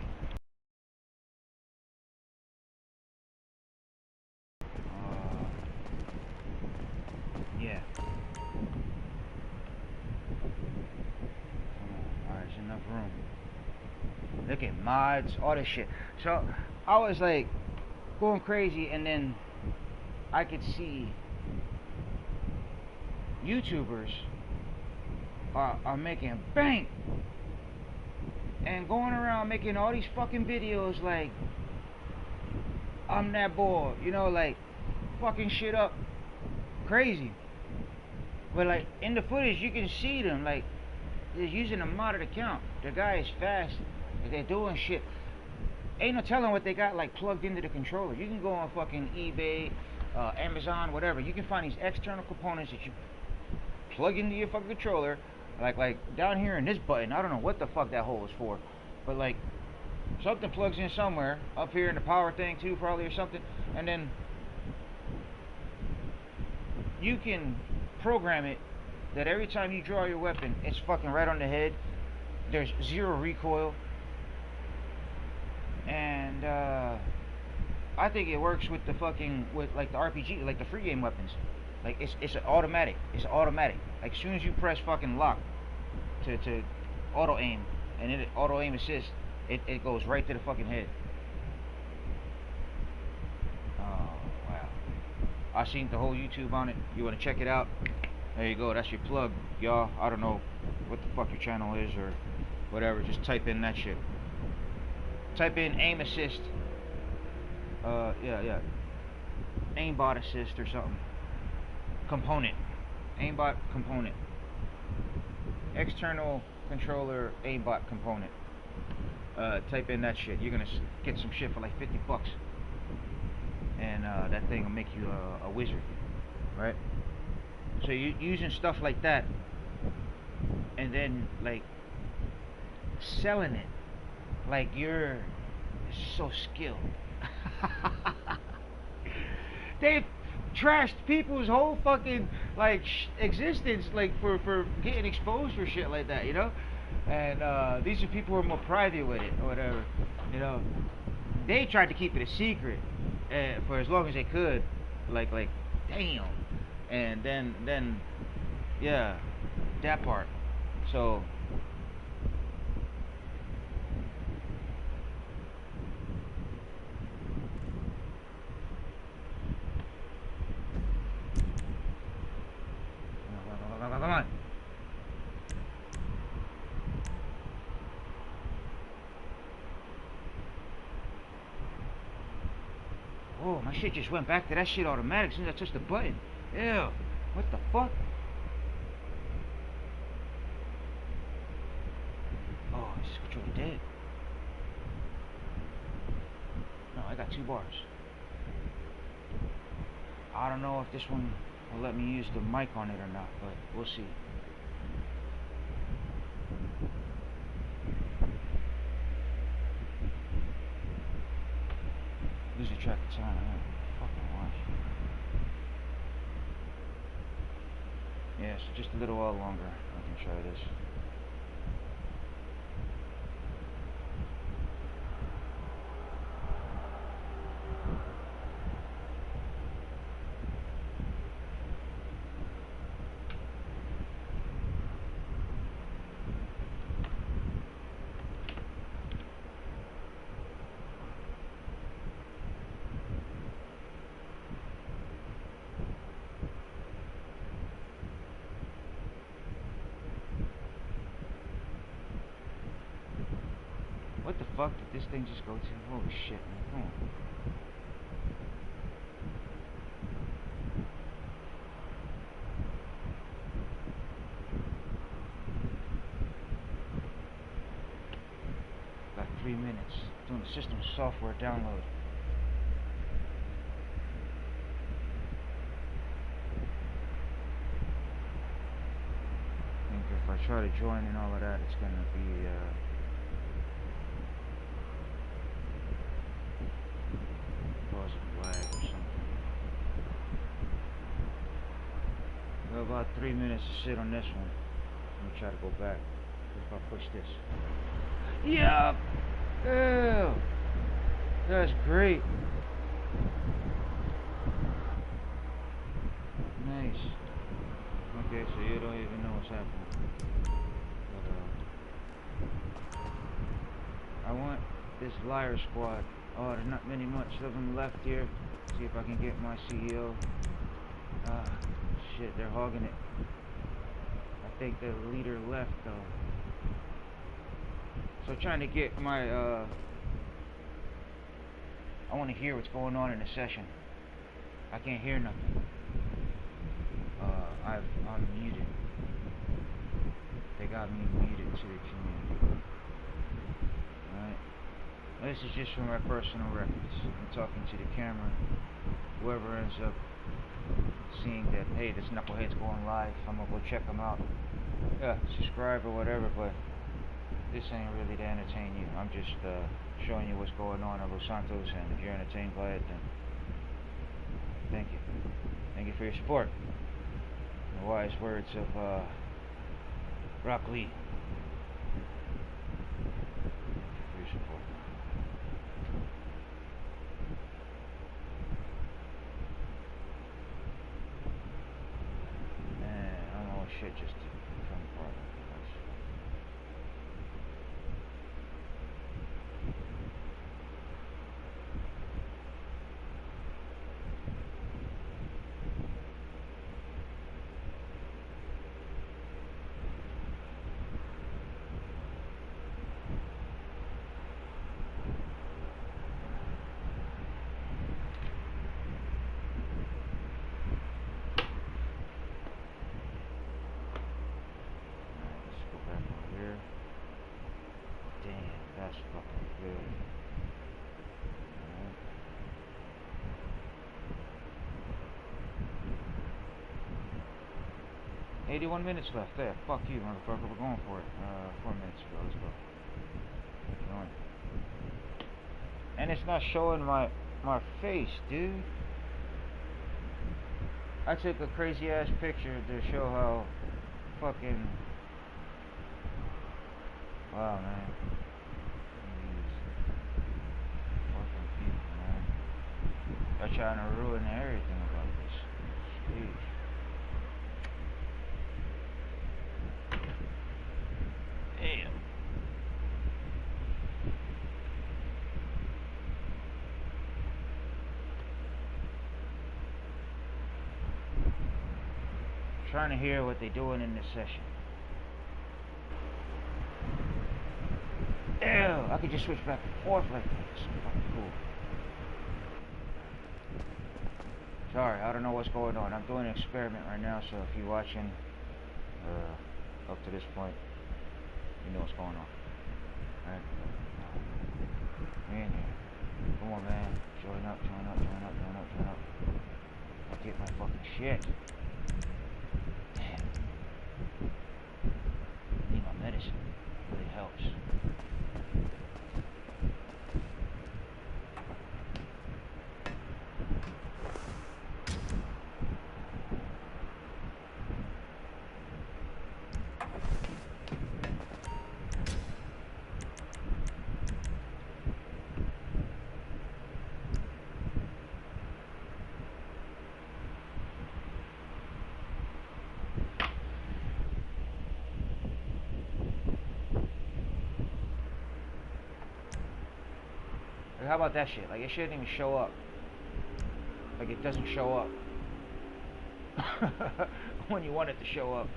Yeah. Alright, there's enough room. Look at mods, all this shit. So, I was like going crazy, and then I could see YouTubers are making bank and going around making all these fucking videos like I'm that boy, you know, like fucking shit up crazy. But like in the footage you can see them like they're using a modded account. The guy is fast, they're doing shit. Ain't no telling what they got like plugged into the controller. You can go on fucking eBay, Amazon, whatever. You can find these external components that you plug into your fucking controller. Like down here in this button, I don't know what the fuck that hole is for, but like something plugs in somewhere up here in the power thing too, probably, or something, and then you can program it that every time you draw your weapon, it's fucking right on the head. There's zero recoil, and I think it works with the fucking with like the RPG, like the free game weapons. Like it's an automatic. It's automatic. Like as soon as you press fucking lock to auto aim, and it auto aim assist, it goes right to the fucking head. Oh wow! I seen the whole YouTube on it. You want to check it out? There you go. That's your plug, y'all. I don't know what the fuck your channel is or whatever. Just type in that shit. Type in aim assist. Yeah. Aimbot assist or something. Component. Aimbot component. External controller aimbot component. Type in that shit. You're gonna get some shit for like 50 bucks. And that thing will make you a wizard. Right? So you're using stuff like that. And then like selling it like you're so skilled. They've trashed people's whole fucking like existence, like for getting exposed for shit like that, you know. And these are people who are more private with it or whatever, you know. They tried to keep it a secret for as long as they could, like damn. And then yeah, that part. So come on. Oh, my shit just went back to that shit automatic as soon as I touched the button. Ew. What the fuck? Oh, this is controller dead. No, I got 2 bars. I don't know if this one will let me use the mic on it or not, but we'll see. Losing track of time. Fucking why? Yeah, so just a little while longer. I can try this. What the fuck did this thing just go to? Holy shit, man. Come on. Got 3 minutes. Doing the system software download. I think if I try to join and all of that, it's gonna be lag or something. We have about 3 minutes to sit on this one. Let me try to go back. If I push this. Yeah! Ew! That's great. Nice. Okay, so you don't even know what's happening. But, I want this liar squad. Oh, there's not many much of them left here. See if I can get my CEO. Ah, shit, they're hogging it. I think the leader left though. So trying to get my I want to hear what's going on in the session. I can't hear nothing. I'm muted. They got me muted to the community. Alright. This is just for my personal records. I'm talking to the camera. Whoever ends up seeing that, hey, this knucklehead's going live, I'm gonna go check them out. Yeah, subscribe or whatever, but this ain't really to entertain you. I'm just showing you what's going on in Los Santos, and if you're entertained by it, then thank you. Thank you for your support. The wise words of Rock Lee. Thank you for your support. Man, I don't know what shit just come apart. That's fucking good. Right. 81 minutes left. There. Fuck you, motherfucker. We're going for it. 4 minutes ago. Let's go. Going. And it's not showing my face, dude. I took a crazy ass picture to show how fucking. Wow, man. They're trying to ruin everything about this. Jeez. Damn. Trying to hear what they're doing in this session. Ew, I could just switch back and forth like that. It's fucking cool. Sorry, I don't know what's going on. I'm doing an experiment right now, so if you're watching up to this point, you know what's going on. Alright? We're in here. Come on, man. Join up, join up, join up, join up, join up. I'll get my fucking shit. Damn. I need my medicine. It really helps. how about that shit? Like, it shouldn't even show up. Like, it doesn't show up when you want it to show up.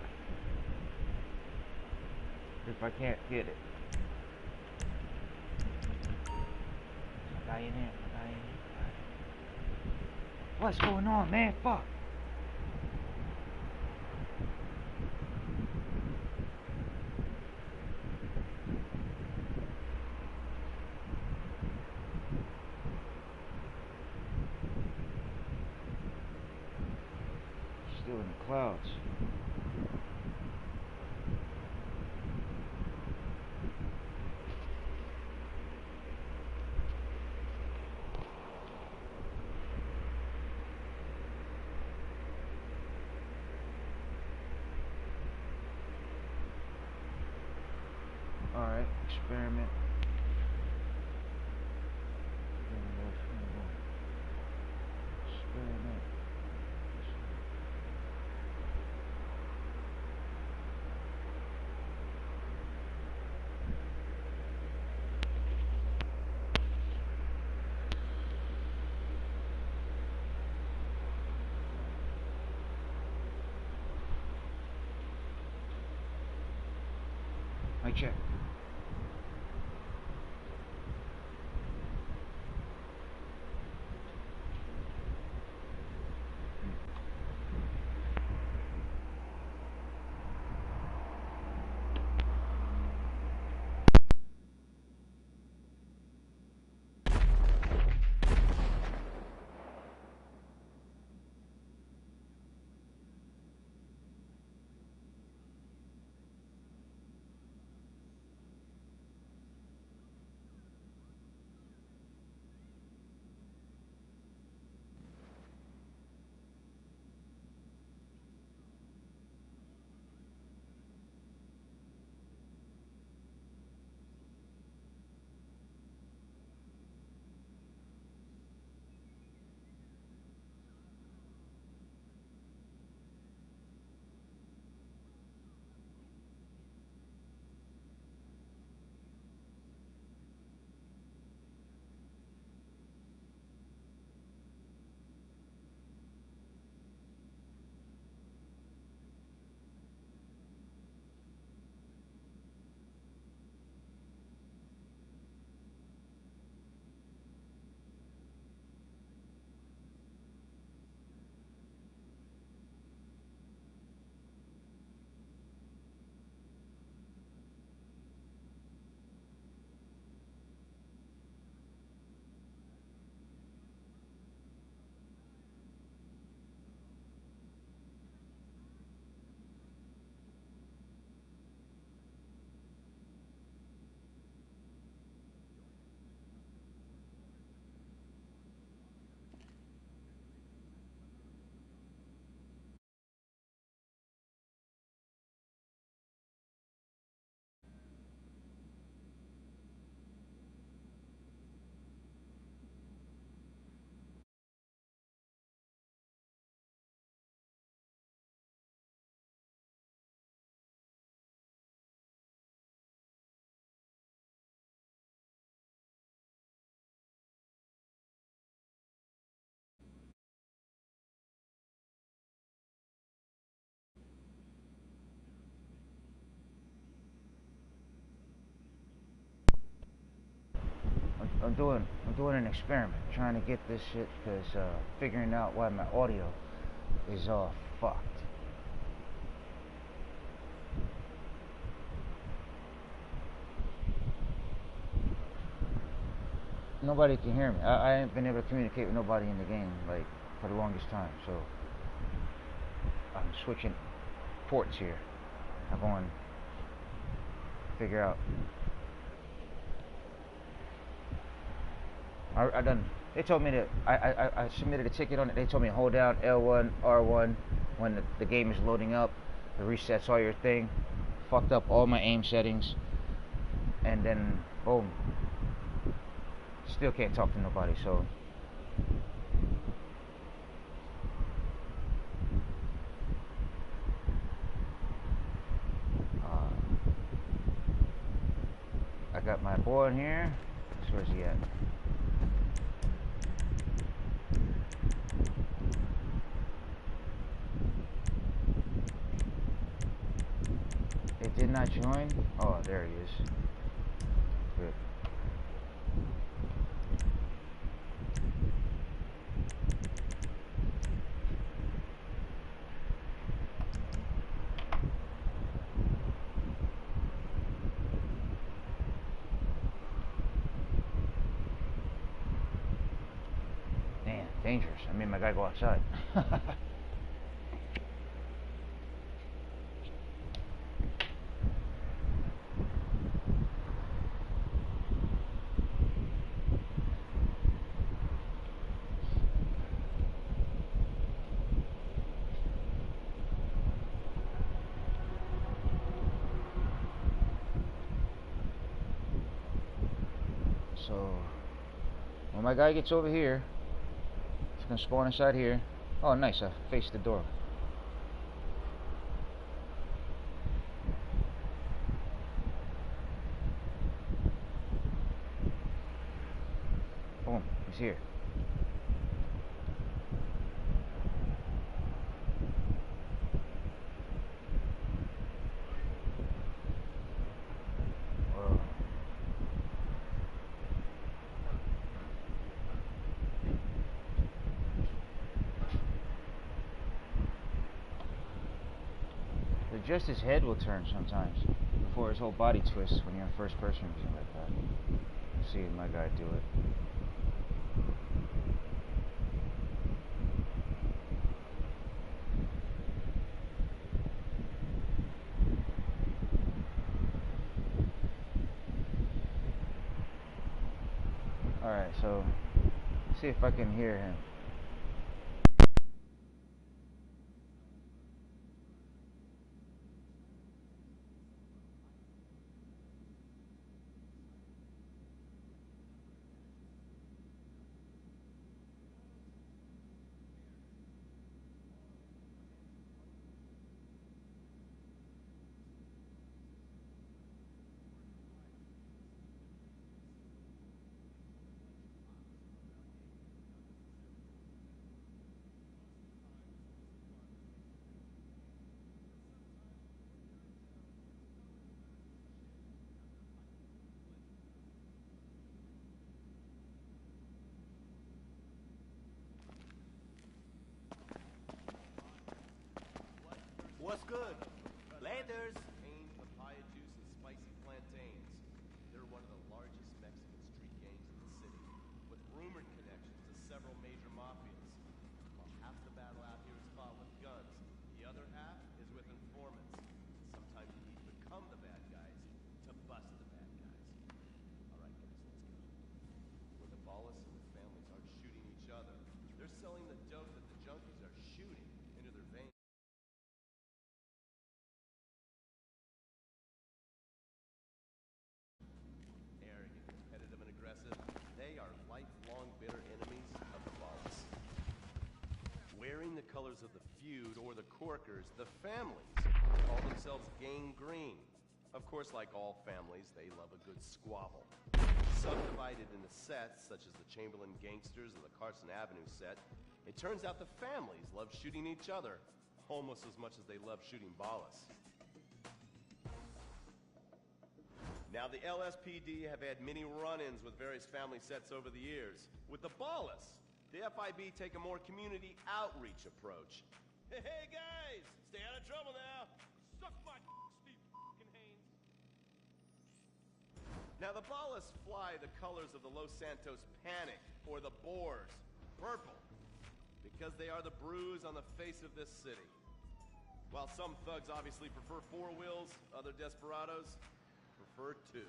If I can't get it. Guy in there. What's going on, man? Fuck. Still in the clouds. Alright, experiment. Experiment. Mic check. I'm doing an experiment, trying to get this shit, because figuring out why my audio is all fucked. Nobody can hear me. I ain't been able to communicate with nobody in the game, like, for the longest time, so I'm switching ports here. I'm going to figure out. I done. They told me that I submitted a ticket on it. They told me to hold down L1, R1 when the game is loading up. It resets all your thing. Fucked up all my aim settings, and then boom. Still can't talk to nobody. So I got my boy in here. Where's he at? Did not join? Oh, there he is. Good. Damn, dangerous. I made my guy go outside. So, when my guy gets over here, he's gonna spawn inside here. Oh, nice. I faced the door. Boom. He's here. Whoa. Just his head will turn sometimes before his whole body twists when you're in first person or something like that. See my guy do it. Alright, so let's see if I can hear him. What's good? Landers! Papaya juice and spicy plantains. They're one of the largest Mexican street gangs in the city, with rumored connections to several major mafias. While half the battle out here is fought with guns, the other half is with informants. Sometimes you need to become the bad guys to bust the bad guys. Alright guys, let's go. When the Ballas and the families aren't shooting each other, they're selling the dope that the junkies are shooting into their veins. Arrogant, competitive, and aggressive, they are lifelong bitter enemies of the Ballas. Wearing the colors of the feud or the Corkers, the families call themselves Gang Green. Of course, like all families, they love a good squabble. Subdivided into sets, such as the Chamberlain Gangsters and the Carson Avenue set, it turns out the families love shooting each other almost as much as they love shooting Ballas. Now, the LSPD have had many run-ins with various family sets over the years. With the Ballas, the FIB take a more community outreach approach. Hey guys, stay out of trouble now. Suck my Steve fucking Haynes. Now, the Ballas fly the colors of the Los Santos Panic, or the Boers, purple, because they are the bruise on the face of this city. While some thugs obviously prefer four wheels, other desperados prefer two.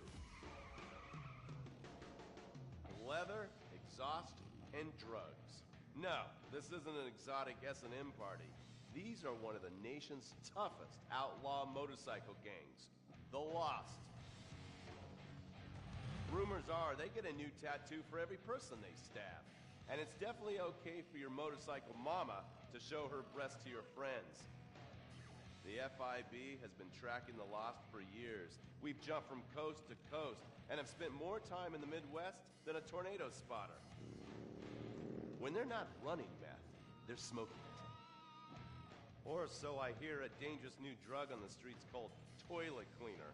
Leather, exhaust, and drugs. No, this isn't an exotic S&M party. These are one of the nation's toughest outlaw motorcycle gangs, the Lost. Rumors are they get a new tattoo for every person they stab. And it's definitely okay for your motorcycle mama to show her breasts to your friends. The FIB has been tracking the Lost for years. We've jumped from coast to coast and have spent more time in the Midwest than a tornado spotter. When they're not running meth, they're smoking it. Or so I hear, a dangerous new drug on the streets called toilet cleaner.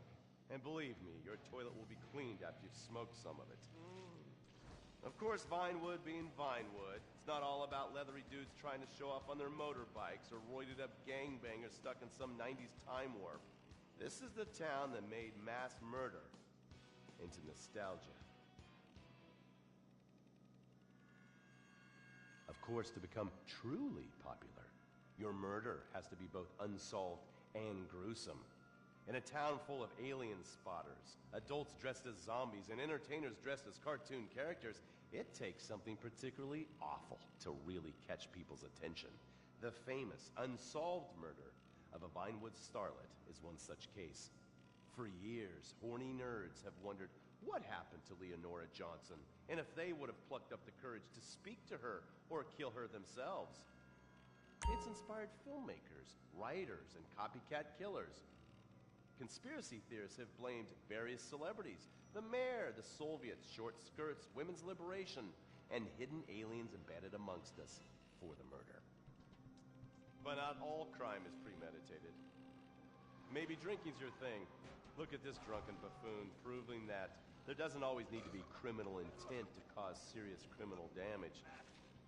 And believe me, your toilet will be cleaned after you've smoked some of it. Of course, Vinewood being Vinewood, it's not all about leathery dudes trying to show off on their motorbikes or roided up gangbangers stuck in some 90s time warp. This is the town that made mass murder into nostalgia. Of course, to become truly popular, your murder has to be both unsolved and gruesome. In a town full of alien spotters, adults dressed as zombies, and entertainers dressed as cartoon characters, it takes something particularly awful to really catch people's attention. The famous, unsolved murder of a Vinewood starlet is one such case. For years, horny nerds have wondered what happened to Leonora Johnson, and if they would have plucked up the courage to speak to her or kill her themselves. It's inspired filmmakers, writers, and copycat killers. Conspiracy theorists have blamed various celebrities, the mayor, the Soviets, short skirts, women's liberation, and hidden aliens embedded amongst us for the murder. But not all crime is premeditated. Maybe drinking's your thing. Look at this drunken buffoon, proving that there doesn't always need to be criminal intent to cause serious criminal damage.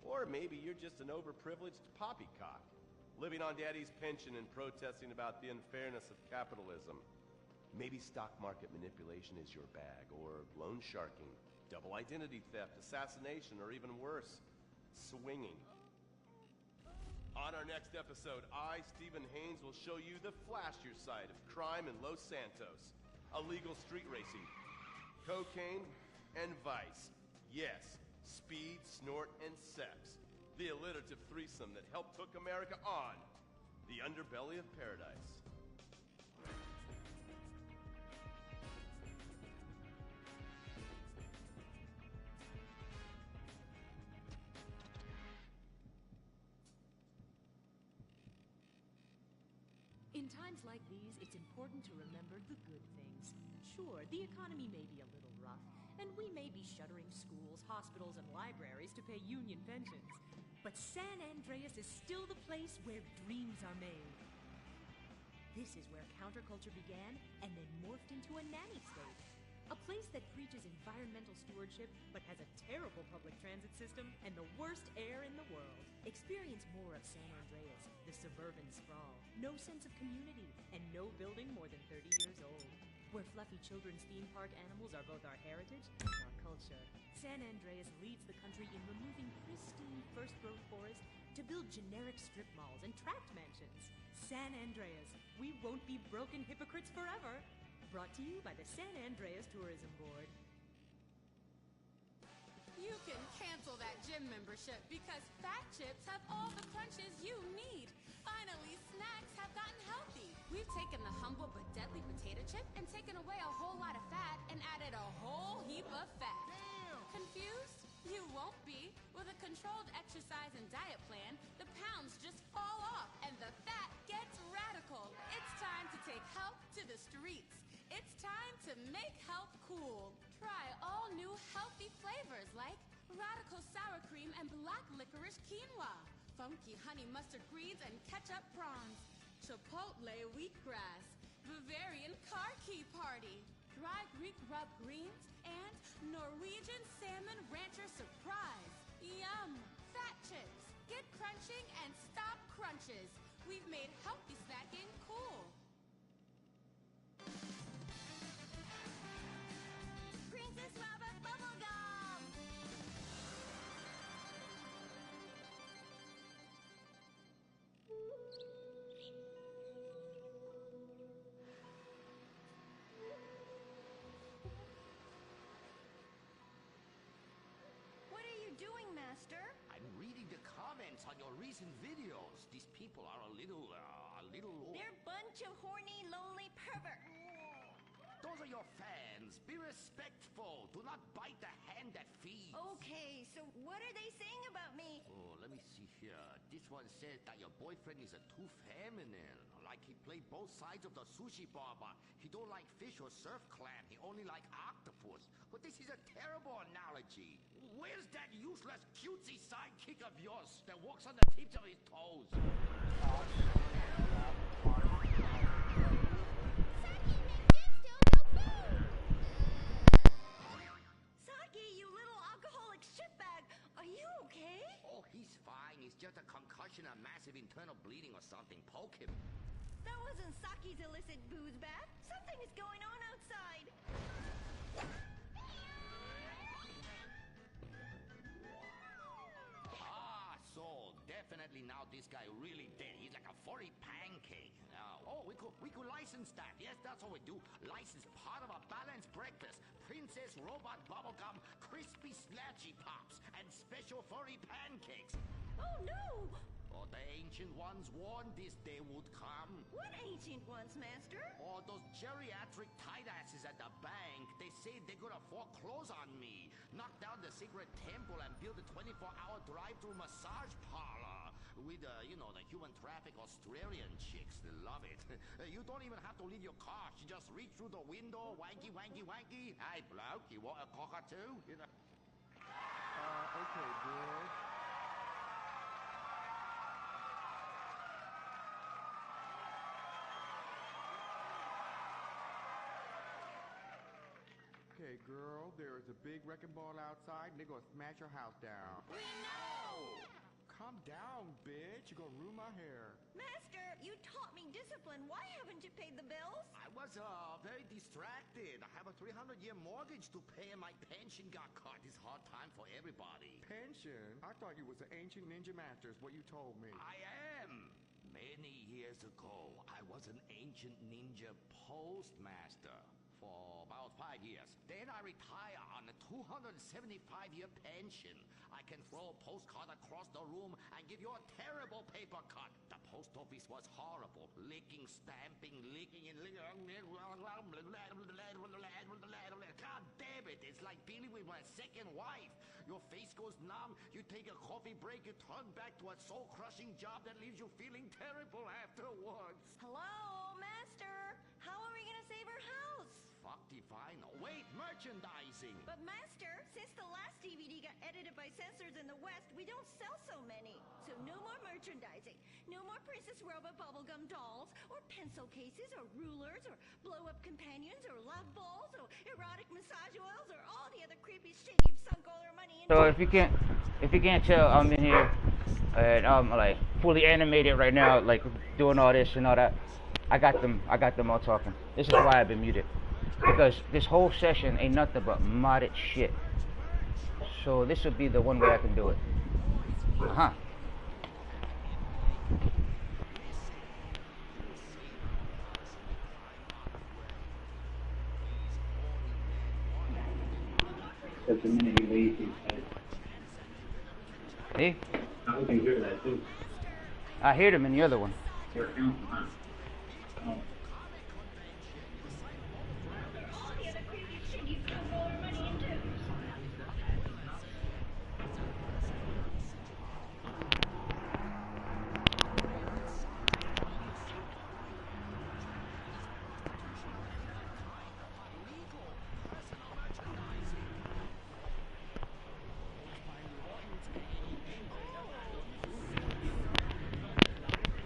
Or maybe you're just an overprivileged poppycock, living on daddy's pension and protesting about the unfairness of capitalism. Maybe stock market manipulation is your bag, or loan sharking, double identity theft, assassination, or even worse, swinging. On our next episode, I, Stephen Haynes, will show you the flashier side of crime in Los Santos. Illegal street racing, cocaine, and vice. Yes, speed, snort, and sex. The alliterative threesome that helped hook America on the underbelly of paradise. In times like these, it's important to remember the good things. Sure, the economy may be a little rough, and we may be shuttering schools, hospitals, and libraries to pay union pensions. But San Andreas is still the place where dreams are made. This is where counterculture began and then morphed into a nanny state. A place that preaches environmental stewardship but has a terrible public transit system and the worst air in the world. Experience more of San Andreas, the suburban sprawl. No sense of community and no building more than 30 years old. Where fluffy children's theme park animals are both our heritage and our culture. San Andreas leads the country in removing pristine first-growth forest to build generic strip malls and tract mansions. San Andreas, we won't be broken hypocrites forever. Brought to you by the San Andreas Tourism Board. You can cancel that gym membership because Fat Chips have all the crunches you need. Finally, snacks have gotten healthy. We've taken the humble but deadly potato chip and taken away a whole lot of fat and added a whole heap of fat. Damn! Confused? You won't be. With a controlled exercise and diet plan, the pounds just fall off and the fat gets radical. It's time to take health to the streets. It's time to make health cool. Try all new healthy flavors like radical sour cream and black licorice quinoa, funky honey mustard greens and ketchup prawns, chipotle wheatgrass, Bavarian car key party, dry Greek rub greens, and Norwegian salmon rancher surprise. Yum! Fat Chips. Get crunching and stop crunches. We've made healthy snacking cool. Princess Robert Bubblegum! What are you doing, Master? I'm reading the comments on your recent videos. These people are a little... They're a bunch of horny, lonely perverts. Those are your fans. Be respectful. Do not bite the hand that feeds. Okay, so what are they saying about me? Oh, let me see here. This one said that your boyfriend is too feminine. Like he played both sides of the sushi bar, but he don't like fish or surf clam. He only like octopus. But this is a terrible analogy. Where's that useless cutesy sidekick of yours that walks on the tips of his toes? Sidekick! fine. It's just a concussion and massive internal bleeding or something. Poke him. That wasn't Saki's illicit booze bath. Something is going on outside. So definitely now this guy really dead. He's like a furry pancake. We could license that. Yes, that's what we do. License part of a balanced breakfast. Princess Robot Bubblegum, Crispy Snatchy Pops, and special furry pancakes. Oh no! Oh, the ancient ones warned this day would come. What ancient ones, Master? Oh, those geriatric tight asses at the bank. They say they're gonna foreclose on me. Knock down the secret temple and build a 24-hour drive-through massage parlor. With, the human traffic Australian chicks. They love it. You don't even have to leave your car. You just reach through the window, wanky, wanky, wanky. Hey, bloke, you want a cockatoo? Okay, girl. Okay, girl, there is a big wrecking ball outside, and they're gonna smash your house down. We know! Calm down, bitch. You're gonna ruin my hair. Master, you taught me discipline. Why haven't you paid the bills? I was, very distracted. I have a 300-year mortgage to pay, and my pension got cut. It's hard time for everybody. Pension? I thought you was an ancient ninja master, is what you told me. I am. Many years ago, I was an ancient ninja postmaster for about 5 years. Then I retire on a 275-year pension. I can throw a postcard across the room and give you a terrible paper cut. The post office was horrible. Licking, stamping, licking, and licking. God damn it, it's like dealing with my second wife. Your face goes numb, you take a coffee break, you turn back to a soul-crushing job that leaves you feeling terrible afterwards. Hello, Master. How are we gonna save our house? Fuck define. Wait, merchandising. But Master, since the last DVD got edited by censors in the West, we don't sell so many. So no more merchandising. No more Princess Robot bubblegum dolls, or pencil cases, or rulers, or blow-up companions, or love balls, or erotic massage oils, or all the other creepy shit you've sunk all our money into. So if you can't tell, I'm in here and I'm like fully animated right now, like doing all this and all that. I got them all talking. This is why I've been muted. Because this whole session ain't nothing but modded shit. So this would be the one way I can do it. Uh-huh. Because the minute he leaves, he's dead. See? I can hear that too. I heard him in the other one. You're counting, huh? Oh. All the other creepy shit you've sunk all our money into.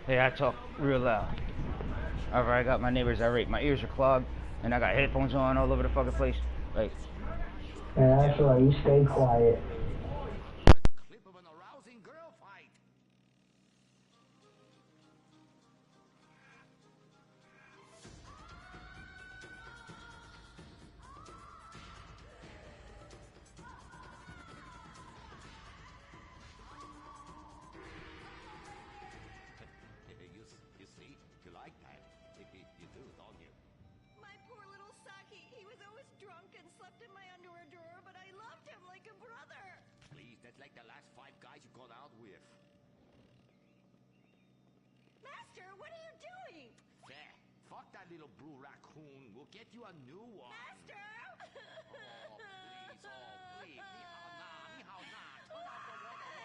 Hey, I talk real loud. Alright, I got my neighbors irate. My ears are clogged, and I got headphones on all over the fucking place. Like, Yeah, that's right. You stay quiet. Clip of an arousing girl fight. You see? You like that? You do, don't you? My poor little Saki. He was always drunk and slept in my underwear drawer, but I loved him like a brother. Please, that's like the last 5 guys you got out with. Master, what are you doing? Fair. Fuck that little blue raccoon. We'll get you a new one. Master! Oh, please. Ni hao na. Turn off the water.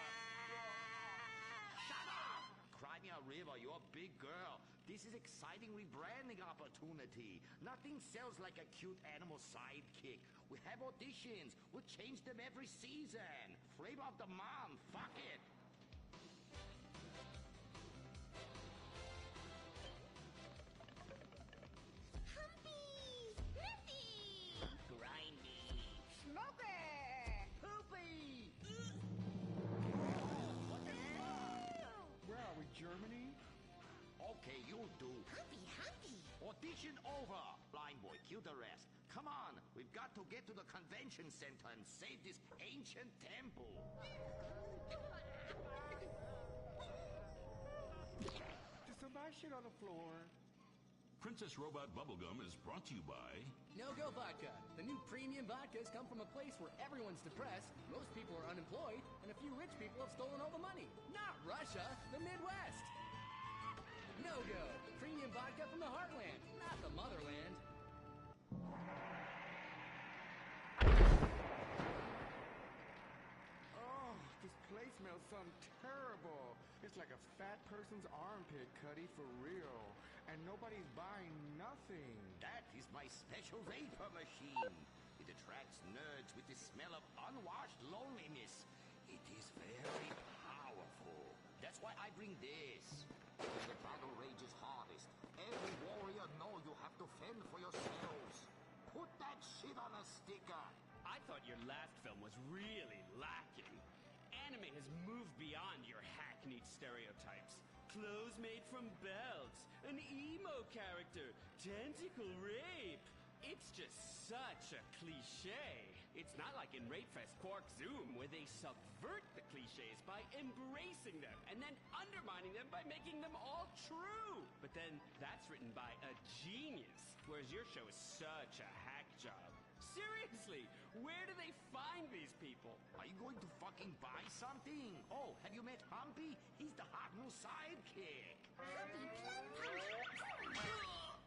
Shut up! Cry me a river. You're a big girl. This is exciting rebranding opportunity. Nothing sells like a cute animal sidekick. We have auditions. We'll change them every season. Flavor of the month. Fuck it. Humpy! Sniffy! Grindy! Smoker! Poopy! Audition over. Blind boy, kill the rest. Come on, we've got to get to the convention center and save this ancient temple. Did somebody shit on the floor? Princess Robot Bubblegum is brought to you by... No-Go Vodka. The new premium vodkas come from a place where everyone's depressed, most people are unemployed, and a few rich people have stolen all the money. Not Russia, the Midwest. No-Go. Premium vodka from the heartland, not the motherland. Oh, this place smells something terrible. It's like a fat person's armpit, Cuddy, for real. And nobody's buying nothing. That is my special vapor machine. It attracts nerds with the smell of unwashed loneliness. It is very powerful. That's why I bring this. When the battle rages hardest, every warrior know you have to fend for yourselves. Put that shit on a sticker. I thought your last film was really lacking. Anime has moved beyond your hackneyed stereotypes. Clothes made from belts, an emo character, tentacle rape. It's just such a cliche. It's not like in Rapefest Quark Zoom, where they subvert the cliches by embracing them and then undermining them by making them all true. But then that's written by a genius, whereas your show is such a hack job. Seriously, where do they find these people? Are you going to fucking buy something? Oh, have you met Humpy? He's the hot new sidekick.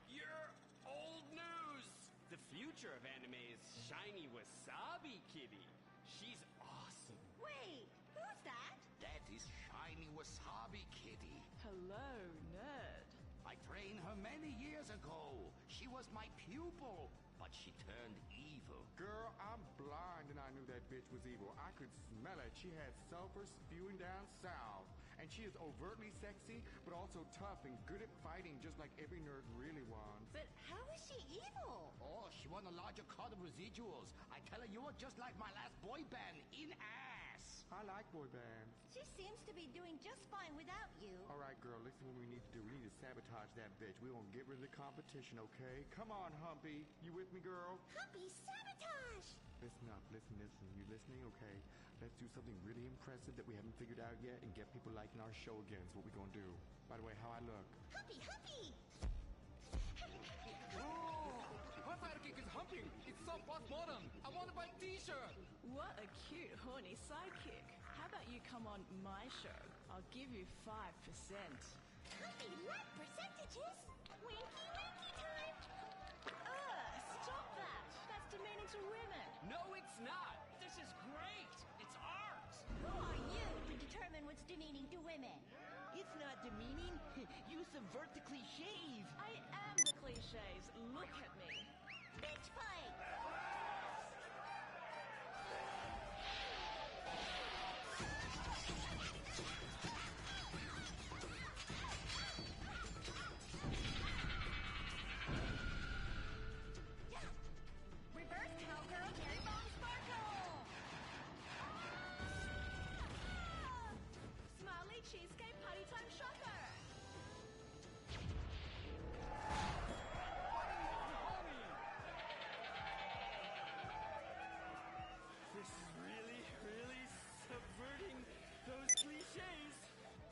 You're old news. The future of anime is shiny wasabi kitty. She's awesome. Wait, who's that? That is shiny wasabi kitty. Hello, nerd. I trained her many years ago. She was my pupil, but she turned evil. Girl, I'm blind and I knew that bitch was evil. I could smell it. She had sulfur spewing down south. And she is overtly sexy, but also tough and good at fighting, just like every nerd really wants. But how is she evil? Oh, she won a larger cut of residuals. I tell her you are just like my last boy band, in ass. I like boy bands. She seems to be doing just fine without you. All right, girl, listen what we need to do. We need to sabotage that bitch. We won't give her the competition, okay? Come on, Humpy. You with me, girl? Humpy, sabotage! Listen up, listen. You listening? Okay. Let's do something really impressive that we haven't figured out yet and get people liking our show again. Is what we gonna do. By the way, how I look? Humpy, Humpy! Oh, her sidekick is humping. It's so postmodern. I want to buy a t-shirt. What a cute, horny sidekick. How about you come on my show? I'll give you 5%. Humpy, like percentages? Winky, winky time! Stop that! That's demeaning to women. No, it's not. This is great. It's art. Who are you to determine what's demeaning to women? It's not demeaning. You subvert the cliches. I am the cliches. Look at me. Bitch fight! Reverse cowgirl, cherry bomb sparkle! Smiley cheesecake party time shopper. This is really, really subverting those cliches.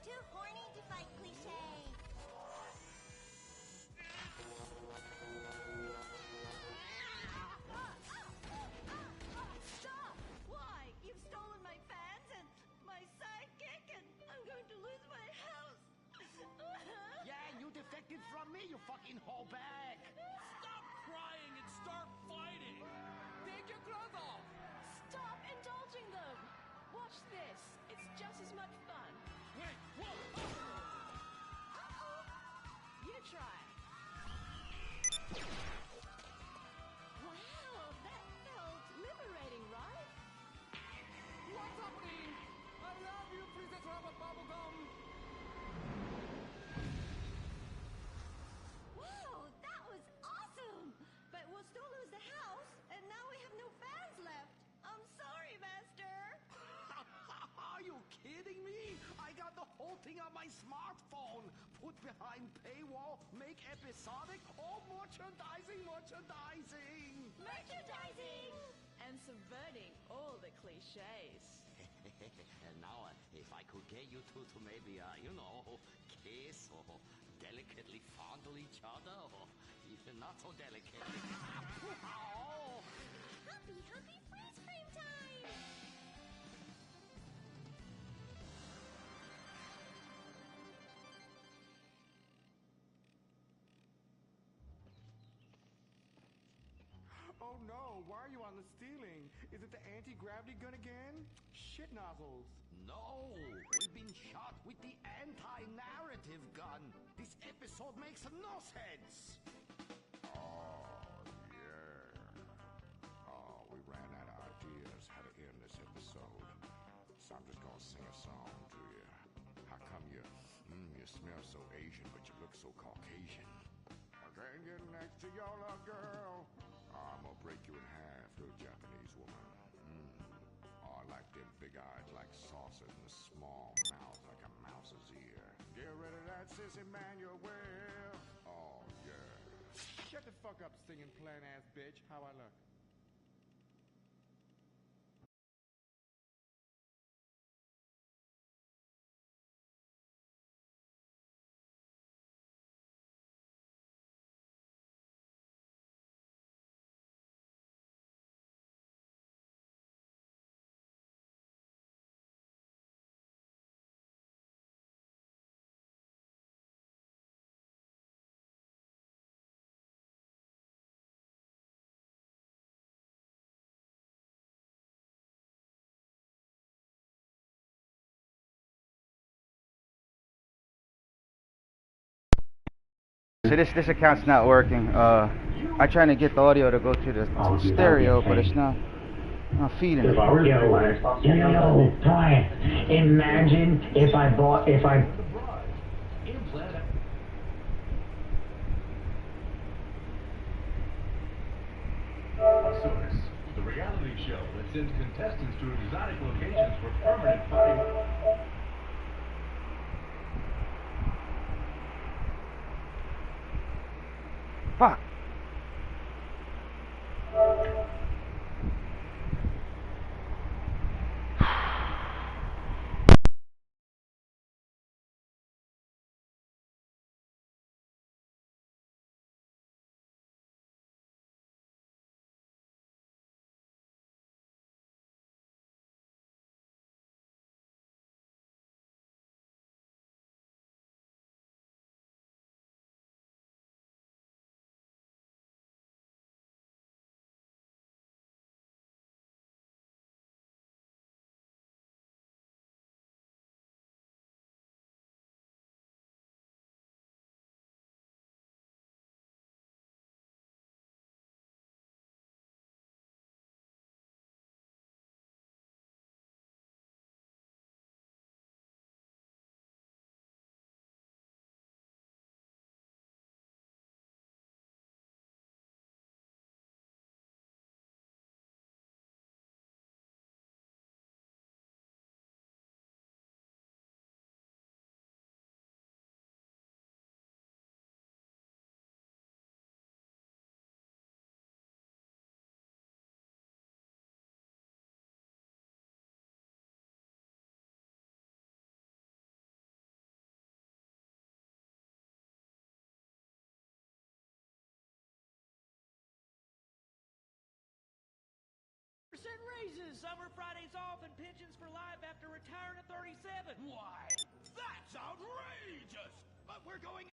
Too horny to fight cliches. Stop! Why? You've stolen my fans and my sidekick, and I'm going to lose my house. Yeah, you defected from me, you fucking hoe bag. Stop crying and start fighting. Take your clothes off. Stop indulging them. Watch this. It's just as much fun. Wait, whoa! You try. Wow, that felt liberating, right? What's happening? I love you, Princess Robot Bubblegum. Wow, that was awesome! But we'll still lose the house, and whole thing on my smartphone. Put behind paywall, make episodic, all merchandising. Merchandising! And subverting all the cliches. And now, if I could get you two to maybe, kiss or delicately fondle each other, or even not so delicately. Oh. Humpy freeze cream time! Oh no, why are you on the ceiling? Is it the anti-gravity gun again? Shit nozzles. No, we've been shot with the anti-narrative gun. This episode makes no sense. Oh, yeah. Oh, we ran out of ideas how to end this episode. So I'm just gonna sing a song to you. How come you smell so Asian, but you look so Caucasian? I can't get next to your little girl. I'm gonna break you in half, little Japanese woman. Oh, I like them big eyes like saucers and a small mouth like a mouse's ear. Get rid of that sissy Manuel. Oh, yeah. Shut the fuck up, singing plant ass bitch. How I look? So this account's not working. I'm trying to get the audio to go to the stereo, but it's not feeding it. Yo, Brian, imagine if I Source, the reality show that sends contestants to exotic locations for permanent fighting. Fuck. Raises, summer Fridays off, and pensions for life after retiring at 37. Why, that's outrageous! But we're going